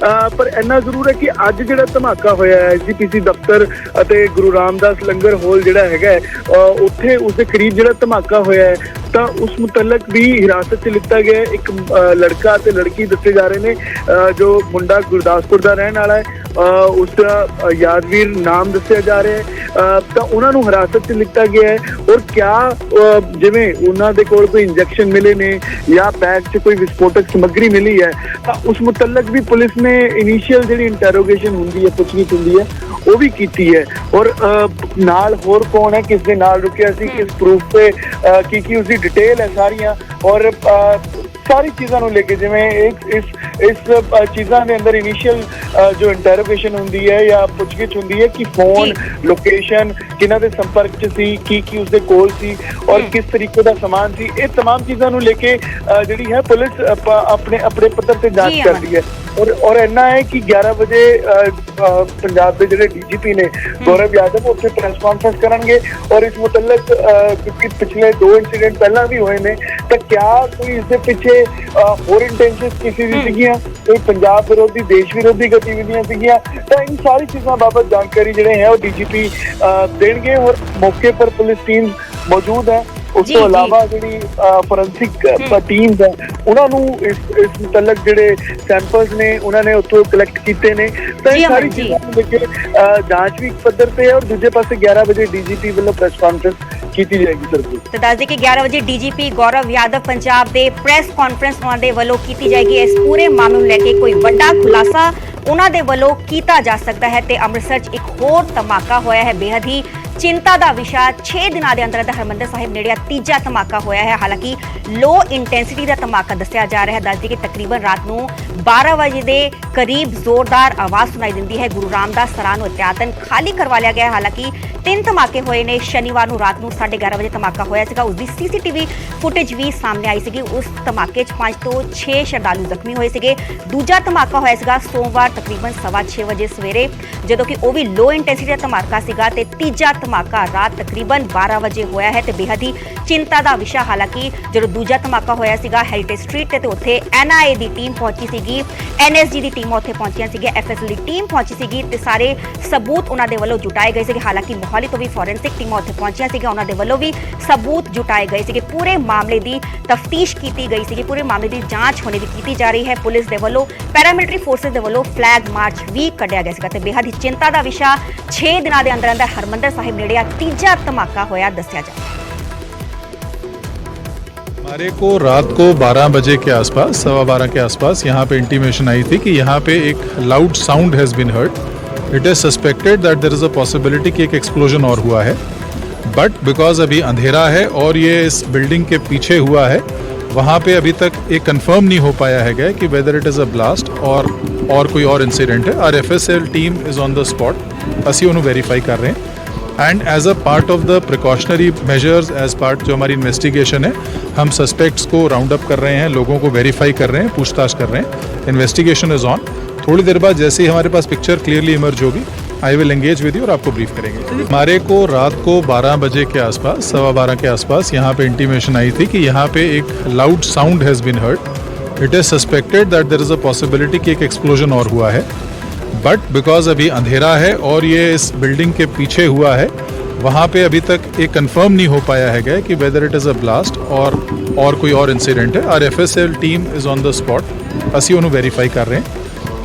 ਪਰ ਇੰਨਾ ਜ਼ਰੂਰ ਹੈ ਕਿ ਅੱਜ ਜਿਹੜਾ ਧਮਾਕਾ ਹੋਇਆ ਹੈ SGPC ਦਫ਼ਤਰ ਅਤੇ ਗੁਰੂ ਰਾਮਦਾਸ ਲੰਗਰ ਹਾਲ ਜਿਹੜਾ ਹੈਗਾ ਉੱਥੇ ਉਸਦੇ ਕਰੀਬ ਜਿਹੜਾ ਧਮਾਕਾ ਹੋਇਆ ਹੈ ਤਾਂ ਉਸ ਮੁਤਲਕ ਵੀ ਹਿਰਾਸਤ 'ਚ ਲਿੱਤਾ ਗਿਆ। ਇੱਕ ਲੜਕਾ ਤੇ ਲੜਕੀ ਦੱਸੇ ਜਾ ਰਹੇ ਨੇ, ਜੋ ਮੁੰਡਾ ਗੁਰਦਾਸਪੁਰ ਦਾ ਰਹਿਣ ਵਾਲਾ ਹੈ, ਉਸਦਾ ਯਾਦਵੀਰ ਨਾਮ ਦੱਸਿਆ ਜਾ ਰਿਹਾ ਹੈ। ਤਾਂ ਉਹਨਾਂ ਨੂੰ ਹਿਰਾਸਤ 'ਚ ਲਿੱਤਾ ਗਿਆ ਹੈ। ਔਰ ਕਿਆ ਜਿਵੇਂ ਉਹਨਾਂ ਦੇ ਕੋਲ ਕੋਈ ਇੰਜੈਕਸ਼ਨ ਮਿਲੇ ਨੇ ਜਾਂ ਬੈਗ 'ਚ ਕੋਈ ਵਿਸਫੋਟਕ ਸਮੱਗਰੀ ਮਿਲੀ ਹੈ ਤਾਂ ਉਸ ਮੁਤਲਕ ਵੀ ਪੁਲਿਸ ਨੇ ਇਨੀਸ਼ੀਅਲ ਜਿਹੜੀ ਇੰਟਰੋਗੇਸ਼ਨ ਹੁੰਦੀ ਹੈ, ਪੁੱਛਗਿੱਛ ਹੁੰਦੀ ਹੈ, ਉਹ ਵੀ ਕੀਤੀ ਹੈ। ਔਰ ਨਾਲ ਹੋਰ ਕੌਣ ਹੈ, ਕਿਸ ਦੇ ਨਾਲ ਰੁਕਿਆ ਸੀ, ਕਿਸ ਪ੍ਰੂਫ ਤੇ ਕੀ ਉਸਦੀ डिटेल है सारियां। और ਸਾਰੀ ਚੀਜ਼ਾਂ ਨੂੰ ਲੈ ਕੇ ਜਿਵੇਂ ਇਸ ਚੀਜ਼ਾਂ ਦੇ ਅੰਦਰ ਇਨੀਸ਼ੀਅਲ ਜੋ ਇੰਟਰੋਗੇਸ਼ਨ ਹੁੰਦੀ ਹੈ ਜਾਂ ਪੁੱਛਗਿੱਛ ਹੁੰਦੀ ਹੈ ਕਿ ਫੋਨ ਲੋਕੇਸ਼ਨ ਕਿਹਨਾਂ ਦੇ ਸੰਪਰਕ 'ਚ ਸੀ ਕੀ ਉਸਦੇ ਕੋਲ ਸੀ ਔਰ ਕਿਸ ਤਰੀਕੇ ਦਾ ਸਮਾਨ ਸੀ, ਇਹ तमाम ਚੀਜ਼ਾਂ ਨੂੰ ਲੈ ਕੇ ਜਿਹੜੀ ਹੈ ਪੁਲਿਸ ਆਪਣੇ ਪੱਧਰ ਤੇ ਜਾਂਚ ਕਰਦੀ ਹੈ। ਔਰ ਇੰਨਾ ਹੈ ਕਿ 11 ਵਜੇ ਪੰਜਾਬ ਦੇ ਜਿਹੜੇ ਡੀਜੀਪੀ ਨੇ ਗੌਰਵ ਯਾਦਵ ਉੱਥੇ ਪ੍ਰੈਸ ਕਾਨਫਰੰਸ ਕਰਨਗੇ ਔਰ ਇਸ ਮੁਤਲਕ ਕਿਉਂਕਿ ਪਿਛਲੇ 2 ਇੰਸੀਡੈਂਟ ਪਹਿਲਾਂ ਵੀ ਹੋਏ ਨੇ ਤਾਂ ਕਿਆ ਕੋਈ ਇਸ ਦੇ ਪਿੱਛੇ ਹੋਰ ਇੰਟੈਂਸ਼ਨਸ ਕਿਸੇ ਦੀ ਸੀਗੀਆਂ, ਕੋਈ ਪੰਜਾਬ ਵਿਰੋਧੀ ਦੇਸ਼ ਵਿਰੋਧੀ ਗਤੀਵਿਧੀਆਂ ਸੀਗੀਆਂ, ਤਾਂ ਇਨ ਸਾਰੀ ਚੀਜ਼ਾਂ ਬਾਬਤ ਜਾਣਕਾਰੀ ਜਿਹੜੇ ਹੈ ਉਹ ਡੀਜੀਪੀ ਦੇਣਗੇ ਔਰ ਮੌਕੇ ਪਰ ਪੁਲਿਸ ਟੀਮ ਮੌਜੂਦ ਹੈ। ਉਸ ਤੋਂ ਇਲਾਵਾ ਜਿਹੜੀ ਫੋਰੈਂਸਿਕ ਟੀਮਸ ਹੈ ਉਹਨਾਂ ਨੂੰ ਇਸ ਮੁਤਲਕ ਜਿਹੜੇ ਸੈਂਪਲਸ ਨੇ ਉਹਨਾਂ ਨੇ ਉੱਥੋਂ ਕਲੈਕਟ ਕੀਤੇ ਨੇ, ਤਾਂ ਇਹ ਸਾਰੀ ਚੀਜ਼ਾਂ ਨੂੰ ਲੈ ਕੇ ਜਾਂਚ ਵੀ ਇੱਕ ਪੱਧਰ ਤੇ ਹੈ ਔਰ ਦੂਜੇ ਪਾਸੇ 11 ਵਜੇ ਡੀਜੀਪੀ ਵੱਲੋਂ ਪ੍ਰੈਸ ਕਾਨਫਰੰਸ ਕੀਤੀ ਜਾਏਗੀ। ਸਰ ਜੀ ਤਾਂ ਦੱਸ ਦੇ ਕਿ 11 ਵਜੇ ਡੀਜੀਪੀ ਗੌਰਵ ਯਾਦਵ ਪੰਜਾਬ ਦੇ ਪ੍ਰੈਸ ਕਾਨਫਰੰਸ ਉਹਨਾਂ ਦੇ ਵੱਲੋਂ ਕੀਤੀ ਜਾਏਗੀ। ਇਸ ਪੂਰੇ ਮਾਮਲੇ ਨੂੰ ਲੈ ਕੇ ਕੋਈ ਵੱਡਾ ਖੁਲਾਸਾ ਉਹਨਾਂ ਦੇ ਵੱਲੋਂ ਕੀਤਾ ਜਾ ਸਕਦਾ ਹੈ ਤੇ ਅੰਮ੍ਰਿਤਸਰ 'ਚ ਇੱਕ ਹੋਰ ਧਮਾਕਾ ਹੋਇਆ ਹੈ, ਬੇहद ਹੀ चिंता का विषय। 6 दिनों के अंदर हरमंदर साहिब नेड़े तीजा धमाका होया है। हालांकि लो इंटेंसिटी का धमाका दस्या जा रहा है। दस दी कि तकरीबन रात को 12 बजे के करीब जोरदार आवाज़ सुनाई देती है। गुरु रामदास सराह एहतियातन खाली करवा लिया गया। हालांकि 3 धमाके होए ने। शनिवार को रात को 11:30 बजे धमाका होया सीगा। उसकी CCTV फुटेज भी सामने आई सी। उस धमाके 5 तो 6 श्रद्धालु जख्मी होए सीगे। दूजा धमाका होया सीगा सोमवार तकरीबन 6:15 बजे सवेरे, जदों कि वह भी लो इंटेंसिटी का धमाका सीगा। ते तीजा धमाका रात तकरीबन 12 बजे होया है। ते बेहद ही चिंता का विषय। हालांकि जो दूजा धमाका होया सीगा हेरिटेज स्ट्रीट ते उत्थे NIA की टीम पहुंची सीगी, NSG की टीम उत्थे पहुंचियां सीगी, FSL की टीम पहुंची सीगी ते सारे सबूत उन्हां दे वल्लों जुटाए गए सीगे। हालांकि मोहाली तो भी फॉरेंसिक टीम उत्थे पहुंचियां सीगी, उन्हां दे वल्लों भी सबूत जुटाए गए सीगे। पूरे मामले की तफ्तीश की गई सीगी, पूरे मामले की जांच होने की जा रही है। पुलिस दे वल्लों पैरामिलिटरी फोर्सेस दे वल्लों फ्लैग मार्च भी कढ़िया गया सीगा। ते बेहद ही चिंता का विषय। 6 दिनों के अंदर अंदर हरमंदर साहिब नेड़े तीजा धमाका होया दस्या जा। हमारे को रात को 12 बजे के आसपास, 12:15 के आसपास यहाँ पे इंटीमेशन आई थी कि यहाँ पे एक loud sound has been heard. It is suspected that there is a possibility कि एक एक्सप्लोजन और हुआ है, बट बिकॉज अभी अंधेरा है और ये इस बिल्डिंग के पीछे हुआ है, वहाँ पे अभी तक एक कंफर्म नहीं हो पाया है कि whether it is a blast और कोई और इंसिडेंट है। Our FSL team is on the spot, ਅਸੀਂ ਉਹਨੂੰ वेरीफाई कर रहे हैं। And as a part of the precautionary measures, as part जो हमारी इन्वेस्टिगेशन है, हम सस्पेक्ट्स को राउंड अप कर रहे हैं, लोगों को वेरीफाई कर रहे हैं, पूछताछ कर रहे हैं। Investigation is on. थोड़ी देर बाद जैसे ही हमारे पास पिक्चर क्लियरली इमर्ज होगी, I will engage with you और आपको ब्रीफ करेंगे। हमारे को रात को 12 बजे के आसपास, 12:15 के आसपास यहाँ पे इंटीमेशन आई थी कि यहाँ पे एक loud sound has been heard. It is suspected that there is a possibility कि एक एक्सप्लोजन और हुआ है, बट बिकॉज अभी अंधेरा है और ये इस बिल्डिंग के पीछे हुआ है, वहाँ पे अभी तक एक कंफर्म नहीं हो पाया है कि whether it is a blast और कोई और इंसिडेंट है। Our FSL team is on the spot, ਅਸੀਂ ਉਹਨੂੰ वेरीफाई कर रहे हैं।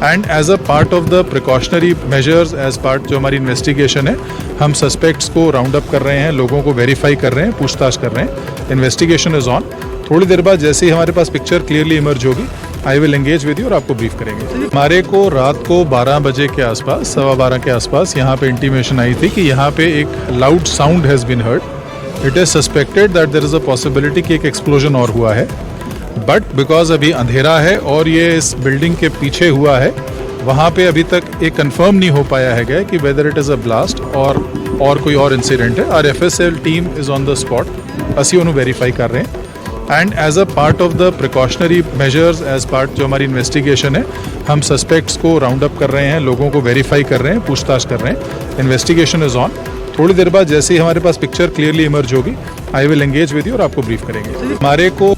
And as a part of the precautionary measures, as part जो हमारी इन्वेस्टिगेशन है, हम सस्पेक्ट्स को राउंड अप कर रहे हैं, लोगों को वेरीफाई कर रहे हैं, पूछताछ कर रहे हैं। Investigation is on. थोड़ी देर बाद जैसे ही हमारे पास पिक्चर क्लियरली इमर्ज होगी, I will engage with you और आपको ब्रीफ करेंगे। हमारे को रात को 12 बजे के आसपास, 12:15 के आसपास यहाँ पे इंटीमेशन आई थी कि यहाँ पे एक loud sound has been heard. It is suspected that there is a possibility कि एक एक्सप्लोजन और हुआ है, बट बिकॉज अभी अंधेरा है और ये इस बिल्डिंग के पीछे हुआ है, वहाँ पे अभी तक एक कंफर्म नहीं हो पाया है कि whether it is a blast और कोई और इंसिडेंट है। Our FSL team is on the spot, ਅਸੀਂ ਉਹਨੂੰ वेरीफाई कर रहे हैं। And as a part of the precautionary measures, as part जो हमारी इन्वेस्टिगेशन है, हम सस्पेक्ट्स को राउंड अप कर रहे हैं, लोगों को वेरीफाई कर रहे हैं, पूछताछ कर रहे हैं। Investigation is on. थोड़ी देर बाद जैसे ही हमारे पास पिक्चर क्लियरली इमर्ज होगी, I will engage with you और आपको ब्रीफ करेंगे। हमारे को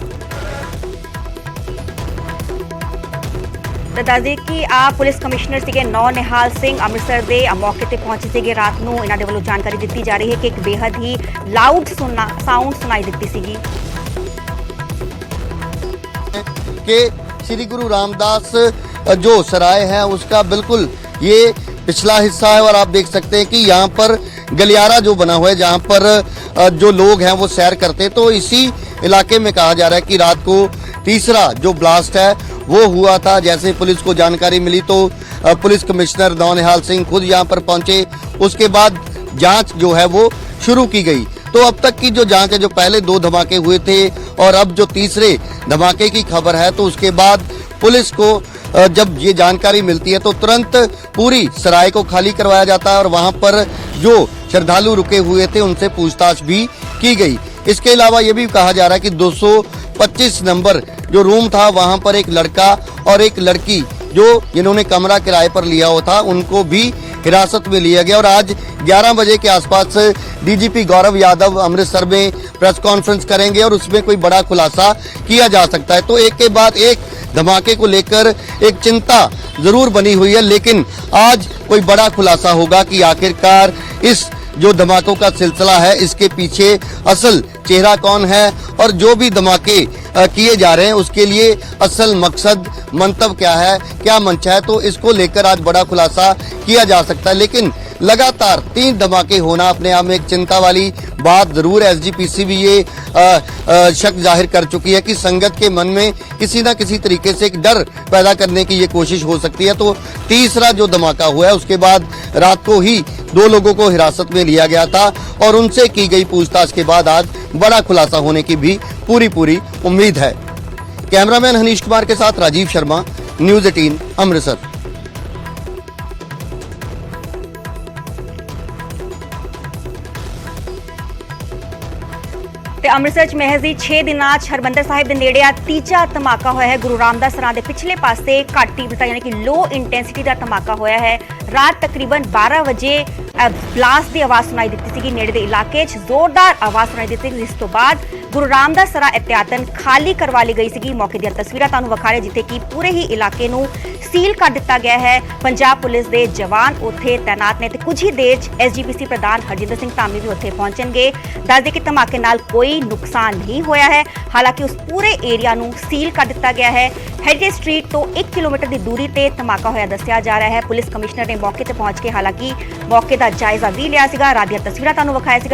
दस दी कि आप पुलिस कमिश्नर सीगे नौ निहाल सिंह अमृतसर के मौके पर पहुंचे सीगे। रात को इन्हां दे वल्लों जानकारी दी जा रही है कि एक बेहद ही लाउड साउंड सुनाई दी सीगी कि श्री गुरु रामदास जो सराय है उसका बिल्कुल ये पिछला हिस्सा है और आप देख सकते हैं कि यहाँ पर गलियारा जो बना हुआ है, जहाँ पर जो लोग हैं वो सैर करते हैं। तो इसी इलाके में कहा जा रहा है कि रात को तीसरा जो ब्लास्ट है वो हुआ था। जैसे पुलिस को जानकारी मिली तो पुलिस कमिश्नर नौनिहाल सिंह खुद यहाँ पर पहुंचे। उसके बाद जांच जो है वो शुरू की गई। तो अब तक की जो जांच है, जो पहले 2 धमाके हुए थे और अब जो तीसरे धमाके की खबर है, तो उसके बाद पुलिस को जब ये जानकारी मिलती है तो तुरंत पूरी सराय को खाली करवाया जाता है और वहां पर जो श्रद्धालु रुके हुए थे उनसे पूछताछ भी की गई। इसके अलावा ये भी कहा जा रहा है कि 225 नंबर जो रूम था वहां पर एक लड़का और एक लड़की जो जिन्होंने कमरा किराए पर लिया हुआ था उनको भी हिरासत में लिया गया और आज 11 बजे के आसपास डीजीपी गौरव यादव अमृतसर में प्रेस कॉन्फ्रेंस करेंगे और उसमें कोई बड़ा खुलासा किया जा सकता है। तो एक के बाद एक धमाके को लेकर एक चिंता जरूर बनी हुई है, लेकिन आज कोई बड़ा खुलासा होगा कि आखिरकार इस जो धमाकों का सिलसिला है इसके पीछे असल चेहरा कौन है और जो भी धमाके किए जा रहे हैं उसके लिए असल मकसद मंतव्य क्या है, क्या मंशा है, तो इसको लेकर आज बड़ा खुलासा किया जा सकता है। लेकिन लगातार 3 धमाके होना अपने आप में एक चिंता वाली बात जरूर है। एसजीपीसी भी ये शक जाहिर कर चुकी है कि संगत के मन में किसी न किसी तरीके से एक डर पैदा करने की ये कोशिश हो सकती है। तो तीसरा जो धमाका हुआ है उसके बाद रात को ही 2 लोगों को हिरासत में लिया गया था और उनसे की गई पूछताछ के बाद आज बड़ा खुलासा होने की भी पूरी उम्मीद है। कैमरामैन हनीश कुमार के साथ राजीव शर्मा, न्यूज़ 18 अमृतसर। ਤੇ ਅੰਮ੍ਰਿਤਸਰ 'ਚ ਮਹਿਜ਼ 6 ਦਿਨਾਂ 'ਚ ਹਰਮੰਦਰ ਸਾਹਿਬ ਦੇ ਨੇੜੇ ਆ ਤੀਜਾ ਧਮਾਕਾ ਹੋਇਆ ਹੈ। ਗੁਰੂ ਰਾਮਦਾਸ ਸਰਾਂ ਦੇ ਪਿਛਲੇ ਪਾਸੇ ਘੱਟ ਤੀਬਰਤਾ ਯਾਨੀ ਕਿ ਲੋ ਇੰਟੈਂਸਿਟੀ ਦਾ ਧਮਾਕਾ ਹੋਇਆ ਹੈ। ਰਾਤ ਤਕਰੀਬਨ 12 ਵਜੇ ਬਲਾਸਟ ਦੀ ਆਵਾਜ਼ ਸੁਣਾਈ ਦਿੱਤੀ ਸੀਗੀ। ਨੇੜੇ ਦੇ ਇਲਾਕੇ 'ਚ ਜ਼ੋਰਦਾਰ ਆਵਾਜ਼ ਸੁਣਾਈ ਦਿੱਤੀ, ਜਿਸ ਤੋਂ ਬਾਅਦ ਗੁਰੂ ਰਾਮਦਾਸ ਸਰਾਂ ਇhtiyatan ਖਾਲੀ ਕਰਵਾ ਲਈ ਗਈ ਸੀਗੀ। ਮੌਕੇ ਦੀਆਂ ਤਸਵੀਰਾਂ ਤੁਹਾਨੂੰ ਵਿਖਾ ਰਹੇ ਜਿੱਥੇ ਕਿ ਪੂਰੇ ਹੀ ਇਲਾਕੇ ਨੂੰ ਸੀਲ ਕਰ ਦਿੱਤਾ ਗਿਆ ਹੈ। ਪੰਜਾਬ ਪੁਲਿਸ ਦੇ ਜਵਾਨ ਉੱਥੇ ਤੈਨਾਤ ਨੇ ਤੇ ਕੁਝ ਹੀ ਦੇਰ 'ਚ ਐਸਜੀਪੀਸੀ ਪ੍ਰਧਾਨ ਹਰਜਿੰਦਰ ਸਿੰਘ ਧਾਮੀ ਵੀ ਉੱਥੇ ਪਹੁੰਚਣਗੇ। ਦੱਸਦੇ ਕਿ ਧਮਾਕੇ ਨਾਲ ਕੋਈ ਨੁਕਸਾਨ ਨਹੀਂ ਹੋਇਆ ਹੈ, ਹਾਲਾਂਕਿ ਉਸ ਪੂਰੇ ਏਰੀਆ ਨੂੰ ਸੀਲ ਕਰ ਦਿੱਤਾ ਗਿਆ ਹੈ। ਹੈਰੀਟੇਜ ਸਟਰੀਟ ਤੋਂ 1 ਕਿਲੋਮੀਟਰ ਦੀ ਦੂਰੀ ਤੇ ਧਮਾਕਾ ਹੋਇਆ ਦੱਸਿਆ ਜਾ ਰਿਹਾ ਹੈ। ਪੁਲਿਸ ਕਮਿਸ਼ਨਰ ਨੇ ਮੌਕੇ ਤੇ ਪਹੁੰਚ ਕੇ ਹਾਲਾਂਕਿ ਮੌਕੇ ਦਾ ਜਾਇਜ਼ਾ ਵੀ ਲਿਆ ਸੀਗਾ। ਰਾਤ ਦੀਆਂ ਤਸਵੀਰਾਂ ਤੁਹਾਨੂੰ ਵਿਖਾਇਆ ਸੀਗਾ।